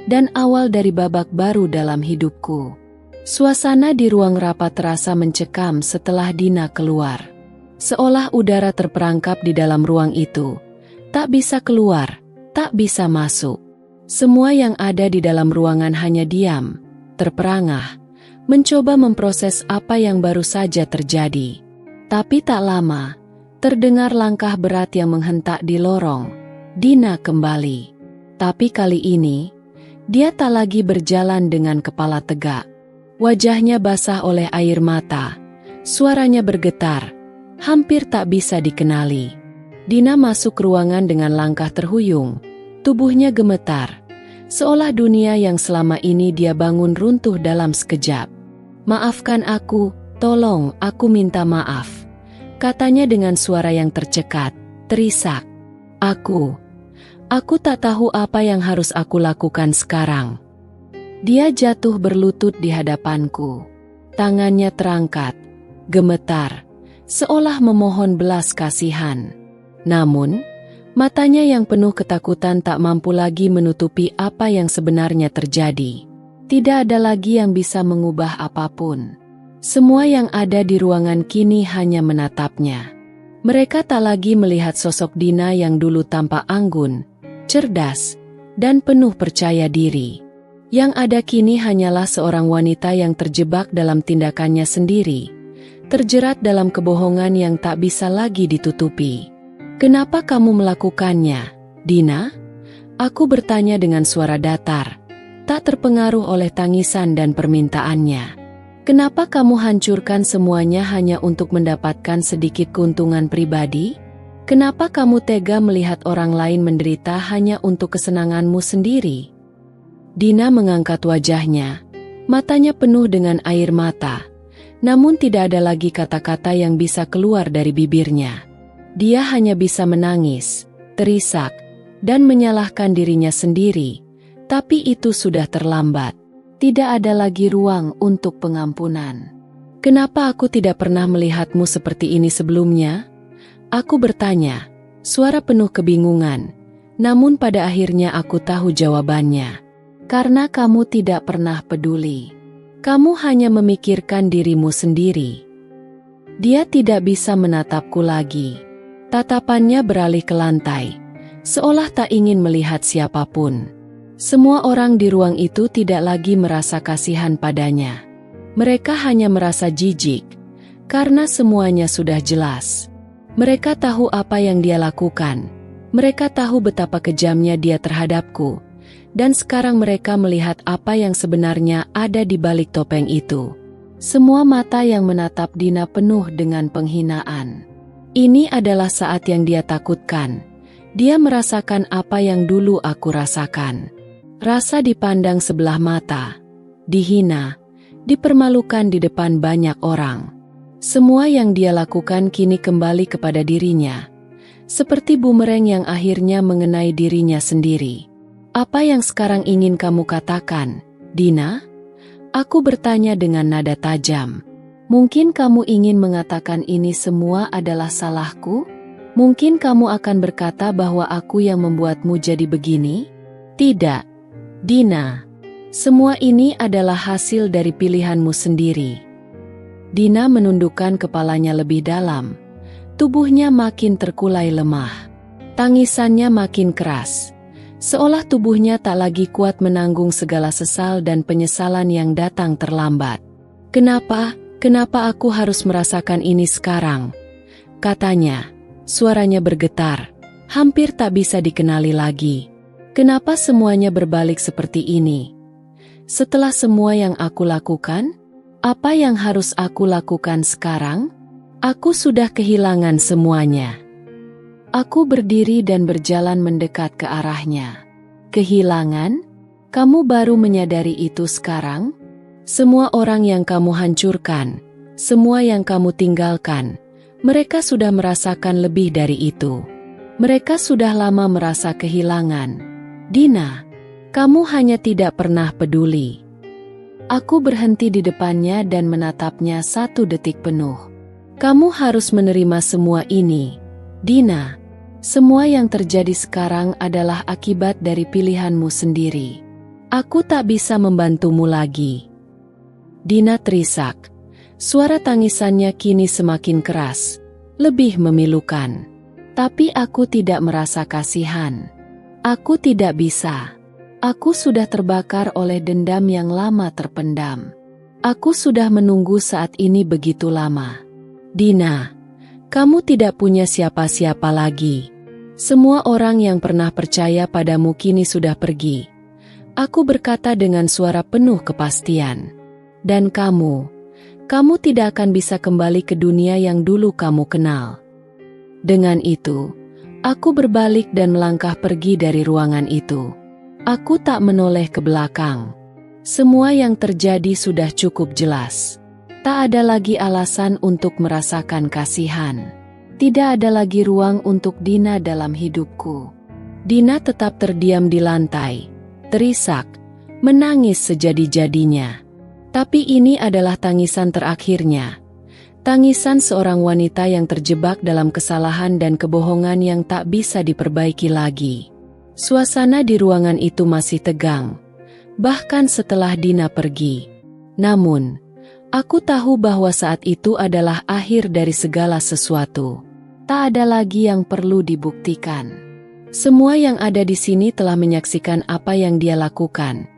dan awal dari babak baru dalam hidupku. Suasana di ruang rapat terasa mencekam setelah Dina keluar. Seolah udara terperangkap di dalam ruang itu. Tak bisa keluar, tak bisa masuk. Semua yang ada di dalam ruangan hanya diam, terperangah, mencoba memproses apa yang baru saja terjadi. Tapi tak lama, terdengar langkah berat yang menghentak di lorong. Dina kembali. Tapi kali ini, dia tak lagi berjalan dengan kepala tegak. Wajahnya basah oleh air mata. Suaranya bergetar, hampir tak bisa dikenali. Dina masuk ruangan dengan langkah terhuyung. Tubuhnya gemetar, seolah dunia yang selama ini dia bangun runtuh dalam sekejap. "Maafkan aku, tolong, aku minta maaf," katanya dengan suara yang tercekat, terisak. Aku tak tahu apa yang harus aku lakukan sekarang." Dia jatuh berlutut di hadapanku. Tangannya terangkat, gemetar, seolah memohon belas kasihan. Namun, matanya yang penuh ketakutan tak mampu lagi menutupi apa yang sebenarnya terjadi. Tidak ada lagi yang bisa mengubah apapun. Semua yang ada di ruangan kini hanya menatapnya. Mereka tak lagi melihat sosok Dina yang dulu tampak anggun, cerdas, dan penuh percaya diri. Yang ada kini hanyalah seorang wanita yang terjebak dalam tindakannya sendiri, terjerat dalam kebohongan yang tak bisa lagi ditutupi. "Kenapa kamu melakukannya, Dina?" Aku bertanya dengan suara datar, tak terpengaruh oleh tangisan dan permintaannya. "Kenapa kamu hancurkan semuanya hanya untuk mendapatkan sedikit keuntungan pribadi? Kenapa kamu tega melihat orang lain menderita hanya untuk kesenanganmu sendiri?" Dina mengangkat wajahnya, matanya penuh dengan air mata, namun tidak ada lagi kata-kata yang bisa keluar dari bibirnya. Dia hanya bisa menangis, terisak, dan menyalahkan dirinya sendiri, tapi itu sudah terlambat. Tidak ada lagi ruang untuk pengampunan. "Kenapa aku tidak pernah melihatmu seperti ini sebelumnya?" Aku bertanya, suara penuh kebingungan. Namun pada akhirnya aku tahu jawabannya. "Karena kamu tidak pernah peduli. Kamu hanya memikirkan dirimu sendiri." Dia tidak bisa menatapku lagi. Tatapannya beralih ke lantai, seolah tak ingin melihat siapapun. Semua orang di ruang itu tidak lagi merasa kasihan padanya. Mereka hanya merasa jijik, karena semuanya sudah jelas. Mereka tahu apa yang dia lakukan. Mereka tahu betapa kejamnya dia terhadapku. Dan sekarang mereka melihat apa yang sebenarnya ada di balik topeng itu. Semua mata yang menatap Dina penuh dengan penghinaan. Ini adalah saat yang dia takutkan. Dia merasakan apa yang dulu aku rasakan. Rasa dipandang sebelah mata, dihina, dipermalukan di depan banyak orang. Semua yang dia lakukan kini kembali kepada dirinya, seperti bumerang yang akhirnya mengenai dirinya sendiri. "Apa yang sekarang ingin kamu katakan, Dina?" Aku bertanya dengan nada tajam. "Mungkin kamu ingin mengatakan ini semua adalah salahku? Mungkin kamu akan berkata bahwa aku yang membuatmu jadi begini?" "Tidak, Dina. Semua ini adalah hasil dari pilihanmu sendiri." Dina menundukkan kepalanya lebih dalam. Tubuhnya makin terkulai lemah. Tangisannya makin keras. Seolah tubuhnya tak lagi kuat menanggung segala sesal dan penyesalan yang datang terlambat. Kenapa aku harus merasakan ini sekarang?" katanya. Suaranya bergetar, hampir tak bisa dikenali lagi. "Kenapa semuanya berbalik seperti ini? Setelah semua yang aku lakukan, apa yang harus aku lakukan sekarang? Aku sudah kehilangan semuanya." Aku berdiri dan berjalan mendekat ke arahnya. "Kehilangan? Kamu baru menyadari itu sekarang?" Semua orang yang kamu hancurkan, semua yang kamu tinggalkan, mereka sudah merasakan lebih dari itu. Mereka sudah lama merasa kehilangan. Dina, kamu hanya tidak pernah peduli. Aku berhenti di depannya dan menatapnya 1 detik penuh. Kamu harus menerima semua ini, Dina. Semua yang terjadi sekarang adalah akibat dari pilihanmu sendiri. Aku tak bisa membantumu lagi. Dina terisak. Suara tangisannya kini semakin keras, lebih memilukan. Tapi aku tidak merasa kasihan. Aku tidak bisa. Aku sudah terbakar oleh dendam yang lama terpendam. Aku sudah menunggu saat ini begitu lama. Dina, kamu tidak punya siapa-siapa lagi. Semua orang yang pernah percaya padamu kini sudah pergi. Aku berkata dengan suara penuh kepastian. Dan kamu tidak akan bisa kembali ke dunia yang dulu kamu kenal. Dengan itu, aku berbalik dan melangkah pergi dari ruangan itu. Aku tak menoleh ke belakang. Semua yang terjadi sudah cukup jelas. Tak ada lagi alasan untuk merasakan kasihan. Tidak ada lagi ruang untuk Dina dalam hidupku. Dina tetap terdiam di lantai, terisak, menangis sejadi-jadinya. Tapi ini adalah tangisan terakhirnya. Tangisan seorang wanita yang terjebak dalam kesalahan dan kebohongan yang tak bisa diperbaiki lagi. Suasana di ruangan itu masih tegang, bahkan setelah Dina pergi. Namun, aku tahu bahwa saat itu adalah akhir dari segala sesuatu. Tak ada lagi yang perlu dibuktikan. Semua yang ada di sini telah menyaksikan apa yang dia lakukan.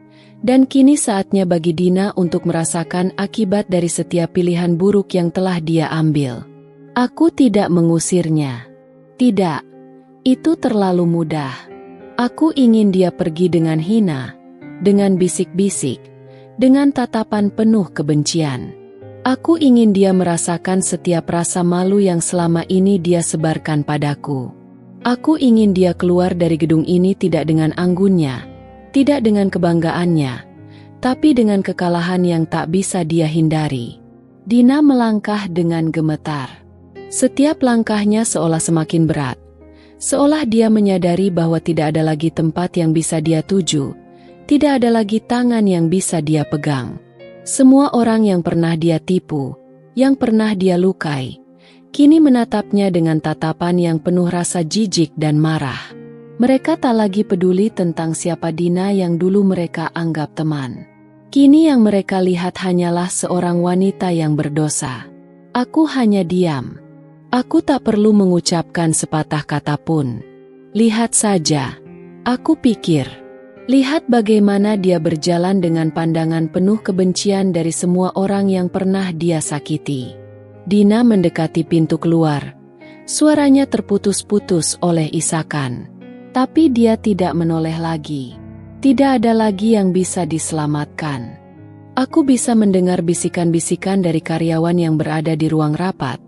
Dan kini saatnya bagi Dina untuk merasakan akibat dari setiap pilihan buruk yang telah dia ambil. Aku tidak mengusirnya. Tidak, itu terlalu mudah. Aku ingin dia pergi dengan hina, dengan bisik-bisik, dengan tatapan penuh kebencian. Aku ingin dia merasakan setiap rasa malu yang selama ini dia sebarkan padaku. Aku ingin dia keluar dari gedung ini tidak dengan anggunnya, tidak dengan kebanggaannya, tapi dengan kekalahan yang tak bisa dia hindari. Dina melangkah dengan gemetar. Setiap langkahnya seolah semakin berat. Seolah dia menyadari bahwa tidak ada lagi tempat yang bisa dia tuju, tidak ada lagi tangan yang bisa dia pegang. Semua orang yang pernah dia tipu, yang pernah dia lukai, kini menatapnya dengan tatapan yang penuh rasa jijik dan marah. Mereka tak lagi peduli tentang siapa Dina yang dulu mereka anggap teman. Kini yang mereka lihat hanyalah seorang wanita yang berdosa. Aku hanya diam. Aku tak perlu mengucapkan sepatah kata pun. Lihat saja, aku pikir. Lihat bagaimana dia berjalan dengan pandangan penuh kebencian dari semua orang yang pernah dia sakiti. Dina mendekati pintu keluar. Suaranya terputus-putus oleh isakan. Tapi dia tidak menoleh lagi. Tidak ada lagi yang bisa diselamatkan. Aku bisa mendengar bisikan-bisikan dari karyawan yang berada di ruang rapat.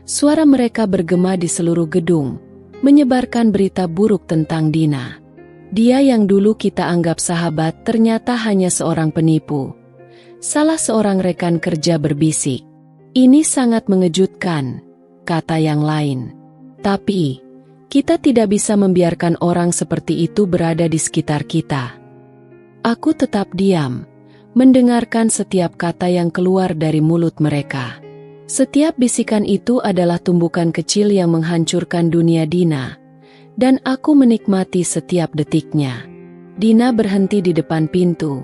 Suara mereka bergema di seluruh gedung, menyebarkan berita buruk tentang Dina. Dia yang dulu kita anggap sahabat ternyata hanya seorang penipu. Salah seorang rekan kerja berbisik. Ini sangat mengejutkan, kata yang lain. Tapi kita tidak bisa membiarkan orang seperti itu berada di sekitar kita. Aku tetap diam, mendengarkan setiap kata yang keluar dari mulut mereka. Setiap bisikan itu adalah tumbukan kecil yang menghancurkan dunia Dina, dan aku menikmati setiap detiknya. Dina berhenti di depan pintu,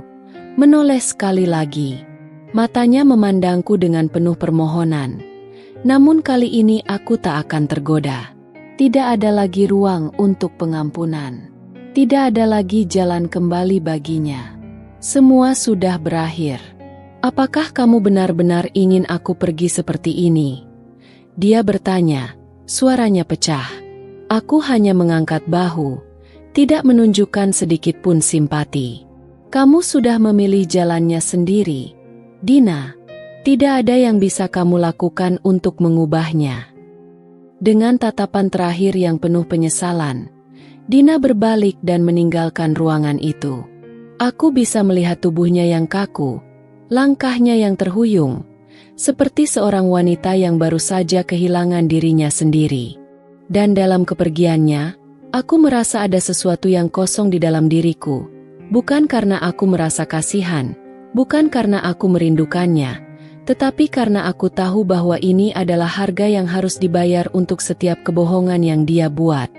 menoleh sekali lagi. Matanya memandangku dengan penuh permohonan. Namun kali ini aku tak akan tergoda. Tidak ada lagi ruang untuk pengampunan. Tidak ada lagi jalan kembali baginya. Semua sudah berakhir. Apakah kamu benar-benar ingin aku pergi seperti ini? Dia bertanya, suaranya pecah. Aku hanya mengangkat bahu, tidak menunjukkan sedikit pun simpati. Kamu sudah memilih jalannya sendiri, Dina. Tidak ada yang bisa kamu lakukan untuk mengubahnya. Dengan tatapan terakhir yang penuh penyesalan, Dina berbalik dan meninggalkan ruangan itu. Aku bisa melihat tubuhnya yang kaku, Langkahnya yang terhuyung, seperti seorang wanita yang baru saja kehilangan dirinya sendiri. Dan dalam kepergiannya, aku merasa ada sesuatu yang kosong di dalam diriku. Bukan karena aku merasa kasihan, bukan karena aku merindukannya, tetapi karena aku tahu bahwa ini adalah harga yang harus dibayar untuk setiap kebohongan yang dia buat.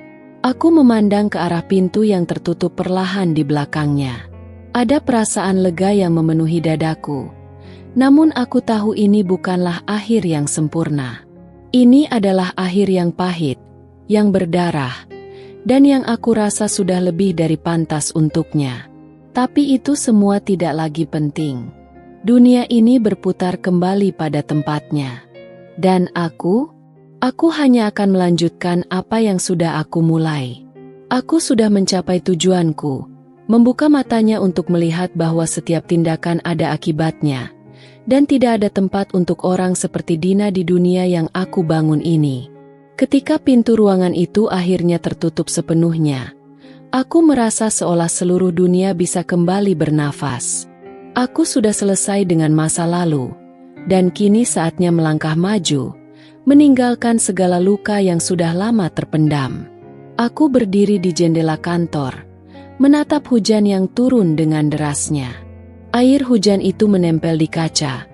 Aku memandang ke arah pintu yang tertutup perlahan di belakangnya. Ada perasaan lega yang memenuhi dadaku. Namun aku tahu ini bukanlah akhir yang sempurna. Ini adalah akhir yang pahit, yang berdarah, dan yang aku rasa sudah lebih dari pantas untuknya. Tapi itu semua tidak lagi penting. Dunia ini berputar kembali pada tempatnya. Dan aku hanya akan melanjutkan apa yang sudah aku mulai. Aku sudah mencapai tujuanku, membuka matanya untuk melihat bahwa setiap tindakan ada akibatnya, dan tidak ada tempat untuk orang seperti Dina di dunia yang aku bangun ini. Ketika pintu ruangan itu akhirnya tertutup sepenuhnya, aku merasa seolah seluruh dunia bisa kembali bernafas. Aku sudah selesai dengan masa lalu, dan kini saatnya melangkah maju, meninggalkan segala luka yang sudah lama terpendam. Aku berdiri di jendela kantor, menatap hujan yang turun dengan derasnya. Air hujan itu menempel di kaca,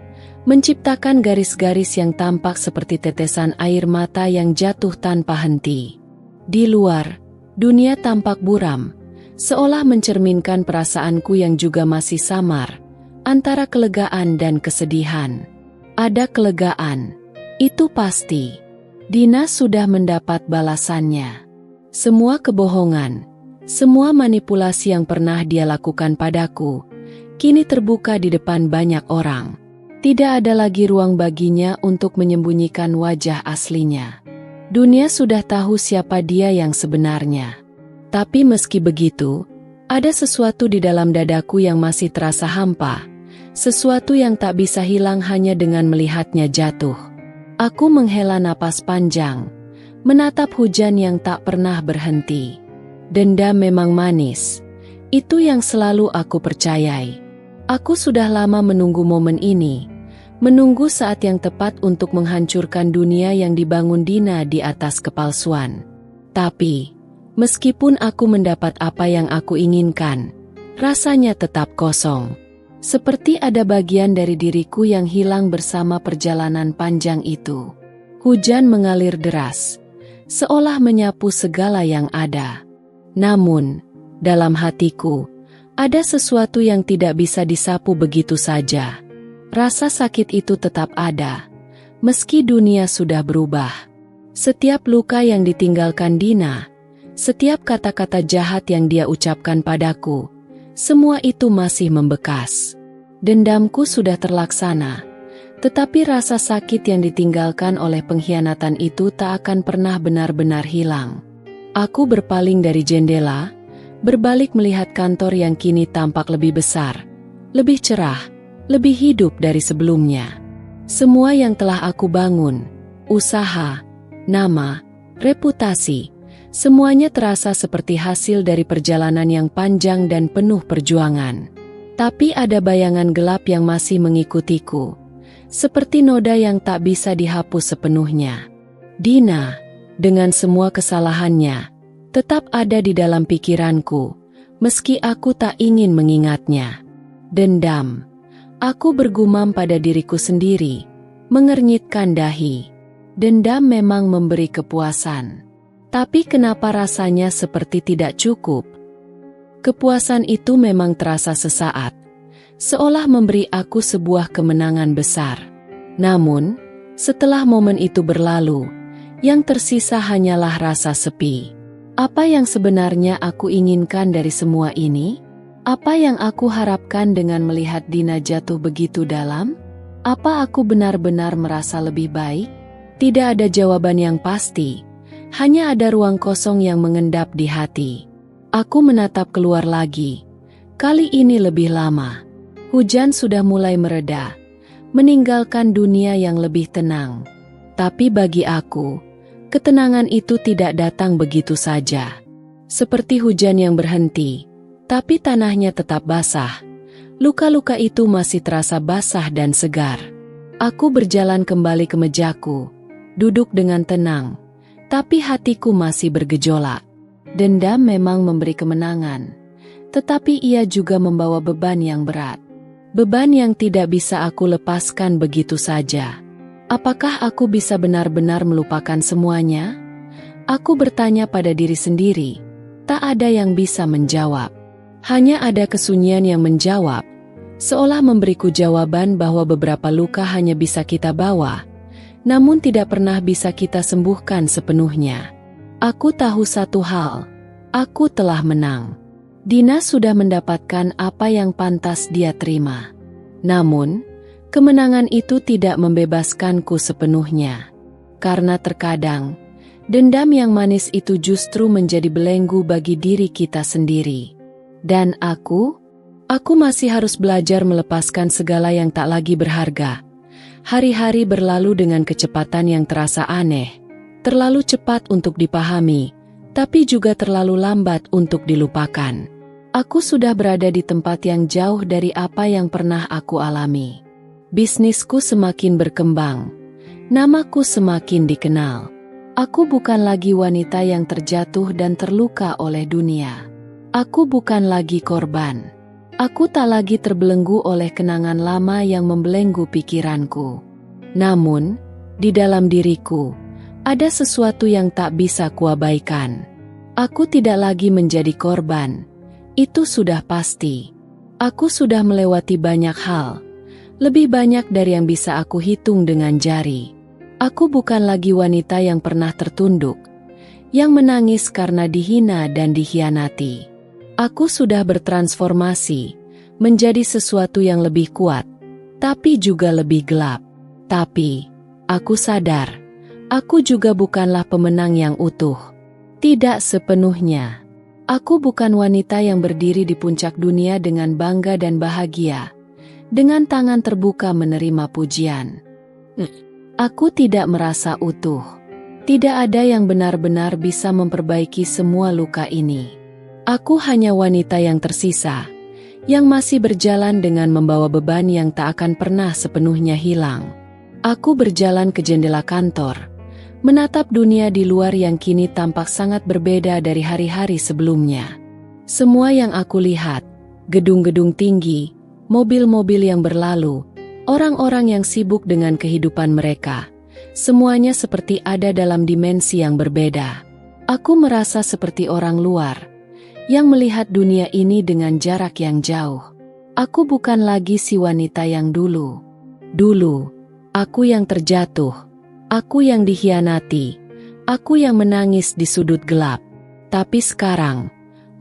menciptakan garis-garis yang tampak seperti tetesan air mata yang jatuh tanpa henti. Di luar, dunia tampak buram, seolah mencerminkan perasaanku yang juga masih samar, antara kelegaan dan kesedihan. Ada kelegaan, itu pasti. Dina sudah mendapat balasannya. Semua kebohongan, semua manipulasi yang pernah dia lakukan padaku, kini terbuka di depan banyak orang. Tidak ada lagi ruang baginya untuk menyembunyikan wajah aslinya. Dunia sudah tahu siapa dia yang sebenarnya. Tapi meski begitu, ada sesuatu di dalam dadaku yang masih terasa hampa, sesuatu yang tak bisa hilang hanya dengan melihatnya jatuh. Aku menghela napas panjang, menatap hujan yang tak pernah berhenti. Dendam memang manis. Itu yang selalu aku percayai. Aku sudah lama menunggu momen ini, menunggu saat yang tepat untuk menghancurkan dunia yang dibangun Dina di atas kepalsuan. Tapi, meskipun aku mendapat apa yang aku inginkan, rasanya tetap kosong. Seperti ada bagian dari diriku yang hilang bersama perjalanan panjang itu. Hujan mengalir deras, seolah menyapu segala yang ada. Namun, dalam hatiku, ada sesuatu yang tidak bisa disapu begitu saja. Rasa sakit itu tetap ada, meski dunia sudah berubah. Setiap luka yang ditinggalkan Dina, setiap kata-kata jahat yang dia ucapkan padaku, semua itu masih membekas. Dendamku sudah terlaksana, tetapi rasa sakit yang ditinggalkan oleh pengkhianatan itu tak akan pernah benar-benar hilang. Aku berpaling dari jendela, berbalik melihat kantor yang kini tampak lebih besar, lebih cerah, lebih hidup dari sebelumnya. Semua yang telah aku bangun, usaha, nama, reputasi, semuanya terasa seperti hasil dari perjalanan yang panjang dan penuh perjuangan. Tapi ada bayangan gelap yang masih mengikutiku, seperti noda yang tak bisa dihapus sepenuhnya. Dina, dengan semua kesalahannya, tetap ada di dalam pikiranku, meski aku tak ingin mengingatnya. Dendam. Aku bergumam pada diriku sendiri, mengernyitkan dahi. Dendam memang memberi kepuasan. Tapi kenapa rasanya seperti tidak cukup? Kepuasan itu memang terasa sesaat, seolah memberi aku sebuah kemenangan besar. Namun, setelah momen itu berlalu, yang tersisa hanyalah rasa sepi. Apa yang sebenarnya aku inginkan dari semua ini? Apa yang aku harapkan dengan melihat Dina jatuh begitu dalam? Apa aku benar-benar merasa lebih baik? Tidak ada jawaban yang pasti, hanya ada ruang kosong yang mengendap di hati. Aku menatap keluar lagi, kali ini lebih lama. Hujan sudah mulai mereda, meninggalkan dunia yang lebih tenang. Tapi bagi aku, ketenangan itu tidak datang begitu saja. Seperti hujan yang berhenti, tapi tanahnya tetap basah. Luka-luka itu masih terasa basah dan segar. Aku berjalan kembali ke mejaku, duduk dengan tenang, tapi hatiku masih bergejolak. Dendam memang memberi kemenangan, tetapi ia juga membawa beban yang berat. Beban yang tidak bisa aku lepaskan begitu saja. Apakah aku bisa benar-benar melupakan semuanya? Aku bertanya pada diri sendiri. Tak ada yang bisa menjawab. Hanya ada kesunyian yang menjawab, seolah memberiku jawaban bahwa beberapa luka hanya bisa kita bawa, namun tidak pernah bisa kita sembuhkan sepenuhnya. Aku tahu satu hal, aku telah menang. Dina sudah mendapatkan apa yang pantas dia terima. Namun, kemenangan itu tidak membebaskanku sepenuhnya. Karena terkadang, dendam yang manis itu justru menjadi belenggu bagi diri kita sendiri. Dan aku masih harus belajar melepaskan segala yang tak lagi berharga. Hari-hari berlalu dengan kecepatan yang terasa aneh, terlalu cepat untuk dipahami, tapi juga terlalu lambat untuk dilupakan. Aku sudah berada di tempat yang jauh dari apa yang pernah aku alami. Bisnisku semakin berkembang, namaku semakin dikenal. Aku bukan lagi wanita yang terjatuh dan terluka oleh dunia. Aku bukan lagi korban. Aku tak lagi terbelenggu oleh kenangan lama yang membelenggu pikiranku. Namun, di dalam diriku, ada sesuatu yang tak bisa kuabaikan. Aku tidak lagi menjadi korban. Itu sudah pasti. Aku sudah melewati banyak hal. Lebih banyak dari yang bisa aku hitung dengan jari. Aku bukan lagi wanita yang pernah tertunduk, yang menangis karena dihina dan dikhianati. Aku sudah bertransformasi, menjadi sesuatu yang lebih kuat, tapi juga lebih gelap. Tapi, aku sadar, aku juga bukanlah pemenang yang utuh. Tidak sepenuhnya. Aku bukan wanita yang berdiri di puncak dunia dengan bangga dan bahagia, dengan tangan terbuka menerima pujian. Aku tidak merasa utuh. Tidak ada yang benar-benar bisa memperbaiki semua luka ini. Aku hanya wanita yang tersisa, yang masih berjalan dengan membawa beban yang tak akan pernah sepenuhnya hilang. Aku berjalan ke jendela kantor, menatap dunia di luar yang kini tampak sangat berbeda dari hari-hari sebelumnya. Semua yang aku lihat, gedung-gedung tinggi, mobil-mobil yang berlalu, orang-orang yang sibuk dengan kehidupan mereka, semuanya seperti ada dalam dimensi yang berbeda. Aku merasa seperti orang luar, yang melihat dunia ini dengan jarak yang jauh. Aku bukan lagi si wanita yang dulu. Dulu, aku yang terjatuh, aku yang dikhianati, aku yang menangis di sudut gelap. Tapi sekarang,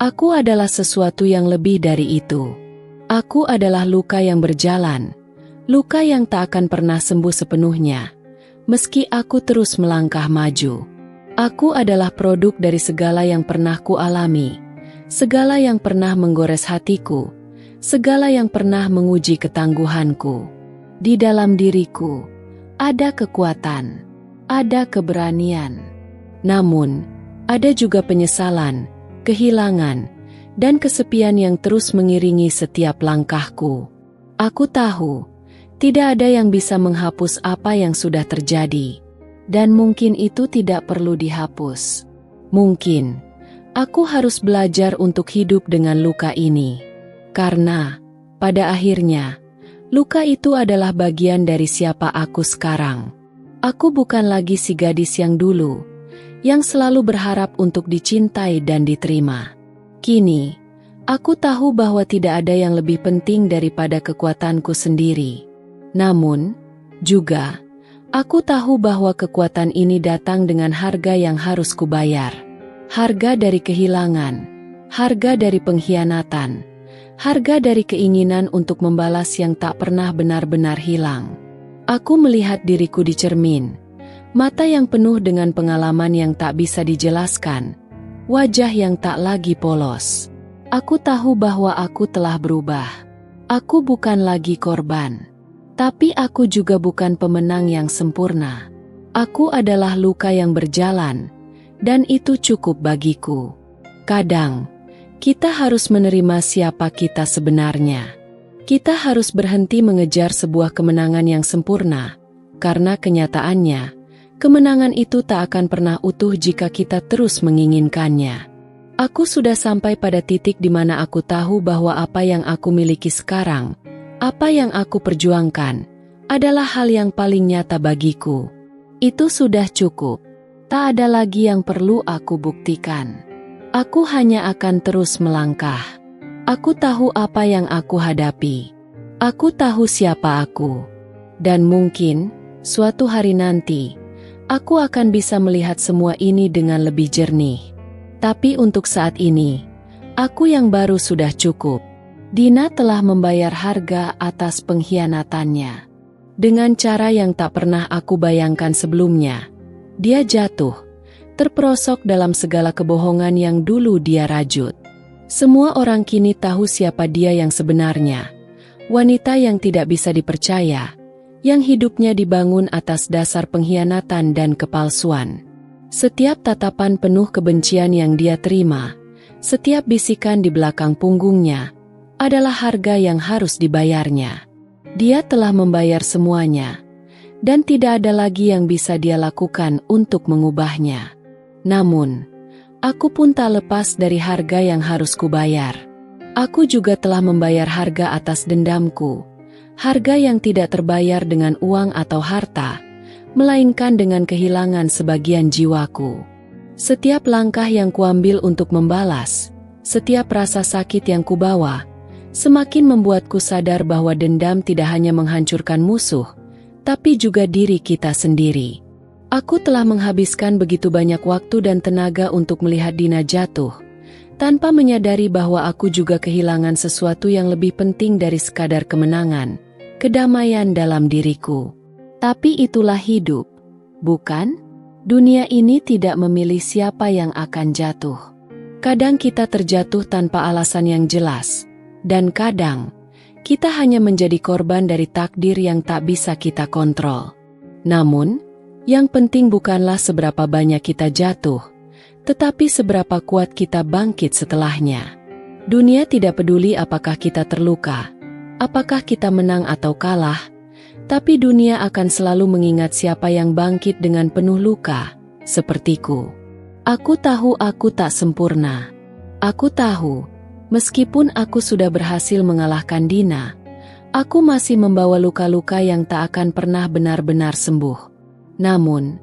aku adalah sesuatu yang lebih dari itu. Aku adalah luka yang berjalan, luka yang tak akan pernah sembuh sepenuhnya, meski aku terus melangkah maju. Aku adalah produk dari segala yang pernah ku alami, segala yang pernah menggores hatiku, segala yang pernah menguji ketangguhanku. Di dalam diriku, ada kekuatan, ada keberanian. Namun, ada juga penyesalan, kehilangan, dan kesepian yang terus mengiringi setiap langkahku. Aku tahu, tidak ada yang bisa menghapus apa yang sudah terjadi. Dan mungkin itu tidak perlu dihapus. Mungkin aku harus belajar untuk hidup dengan luka ini. Karena, pada akhirnya, luka itu adalah bagian dari siapa aku sekarang. Aku bukan lagi si gadis yang dulu, yang selalu berharap untuk dicintai dan diterima. Kini, aku tahu bahwa tidak ada yang lebih penting daripada kekuatanku sendiri. Namun, juga, aku tahu bahwa kekuatan ini datang dengan harga yang harus kubayar. Harga dari kehilangan, harga dari pengkhianatan, harga dari keinginan untuk membalas yang tak pernah benar-benar hilang. Aku melihat diriku di cermin, mata yang penuh dengan pengalaman yang tak bisa dijelaskan, wajah yang tak lagi polos. Aku tahu bahwa aku telah berubah. Aku bukan lagi korban, tapi aku juga bukan pemenang yang sempurna. Aku adalah luka yang berjalan, dan itu cukup bagiku. Kadang, kita harus menerima siapa kita sebenarnya. Kita harus berhenti mengejar sebuah kemenangan yang sempurna, karena kenyataannya, kemenangan itu tak akan pernah utuh jika kita terus menginginkannya. Aku sudah sampai pada titik di mana aku tahu bahwa apa yang aku miliki sekarang, apa yang aku perjuangkan, adalah hal yang paling nyata bagiku. Itu sudah cukup. Tak ada lagi yang perlu aku buktikan. Aku hanya akan terus melangkah. Aku tahu apa yang aku hadapi. Aku tahu siapa aku. Dan mungkin, suatu hari nanti, aku akan bisa melihat semua ini dengan lebih jernih. Tapi untuk saat ini, aku yang baru sudah cukup. Dina telah membayar harga atas pengkhianatannya. Dengan cara yang tak pernah aku bayangkan sebelumnya, dia jatuh, terperosok dalam segala kebohongan yang dulu dia rajut. Semua orang kini tahu siapa dia yang sebenarnya. Wanita yang tidak bisa dipercaya, yang hidupnya dibangun atas dasar pengkhianatan dan kepalsuan. Setiap tatapan penuh kebencian yang dia terima, setiap bisikan di belakang punggungnya, adalah harga yang harus dibayarnya. Dia telah membayar semuanya, dan tidak ada lagi yang bisa dia lakukan untuk mengubahnya. Namun, aku pun tak lepas dari harga yang harus kubayar. Aku juga telah membayar harga atas dendamku, harga yang tidak terbayar dengan uang atau harta, melainkan dengan kehilangan sebagian jiwaku. Setiap langkah yang kuambil untuk membalas, setiap rasa sakit yang kubawa, semakin membuatku sadar bahwa dendam tidak hanya menghancurkan musuh, tapi juga diri kita sendiri. Aku telah menghabiskan begitu banyak waktu dan tenaga untuk melihat Dina jatuh, tanpa menyadari bahwa aku juga kehilangan sesuatu yang lebih penting dari sekadar kemenangan, kedamaian dalam diriku. Tapi itulah hidup, bukan? Dunia ini tidak memilih siapa yang akan jatuh. Kadang kita terjatuh tanpa alasan yang jelas, dan kadang kita hanya menjadi korban dari takdir yang tak bisa kita kontrol. Namun, yang penting bukanlah seberapa banyak kita jatuh, tetapi seberapa kuat kita bangkit setelahnya. Dunia tidak peduli apakah kita terluka, apakah kita menang atau kalah, tapi dunia akan selalu mengingat siapa yang bangkit dengan penuh luka, sepertiku. Aku tahu aku tak sempurna. Aku tahu, meskipun aku sudah berhasil mengalahkan Dina, aku masih membawa luka-luka yang tak akan pernah benar-benar sembuh. Namun,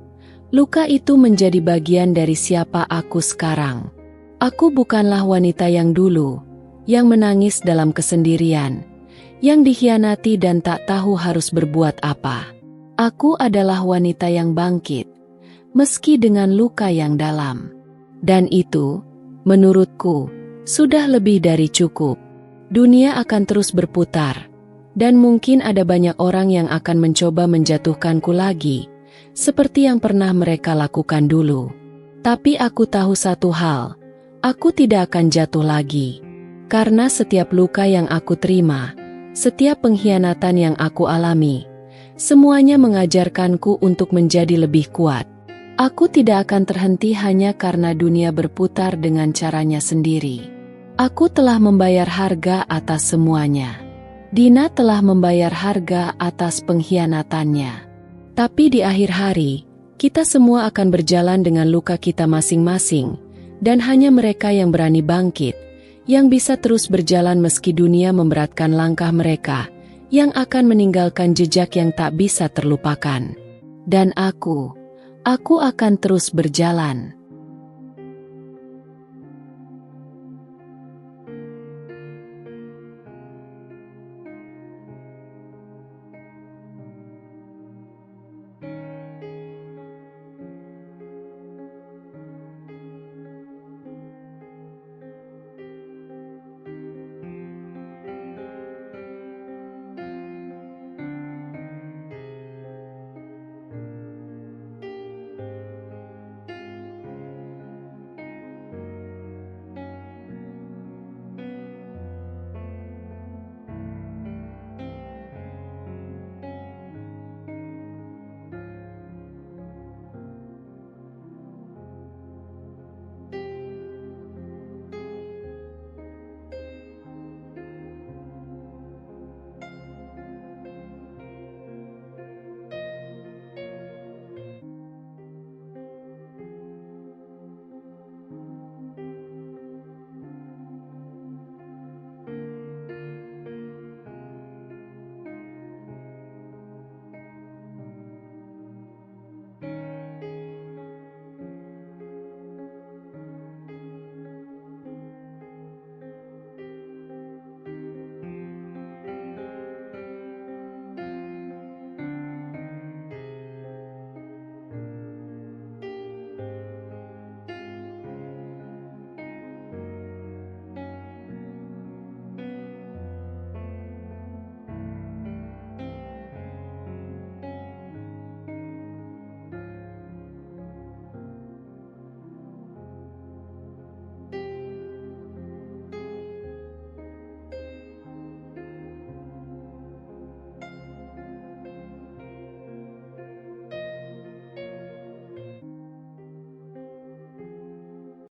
luka itu menjadi bagian dari siapa aku sekarang. Aku bukanlah wanita yang dulu, yang menangis dalam kesendirian, yang dikhianati dan tak tahu harus berbuat apa. Aku adalah wanita yang bangkit, meski dengan luka yang dalam. Dan itu, menurutku, sudah lebih dari cukup. Dunia akan terus berputar, dan mungkin ada banyak orang yang akan mencoba menjatuhkanku lagi, seperti yang pernah mereka lakukan dulu. Tapi aku tahu satu hal, aku tidak akan jatuh lagi. Karena setiap luka yang aku terima, setiap pengkhianatan yang aku alami, semuanya mengajarkanku untuk menjadi lebih kuat. Aku tidak akan terhenti hanya karena dunia berputar dengan caranya sendiri. Aku telah membayar harga atas semuanya. Dina telah membayar harga atas pengkhianatannya. Tapi di akhir hari, kita semua akan berjalan dengan luka kita masing-masing, dan hanya mereka yang berani bangkit, yang bisa terus berjalan meski dunia memberatkan langkah mereka, yang akan meninggalkan jejak yang tak bisa terlupakan. Dan aku akan terus berjalan.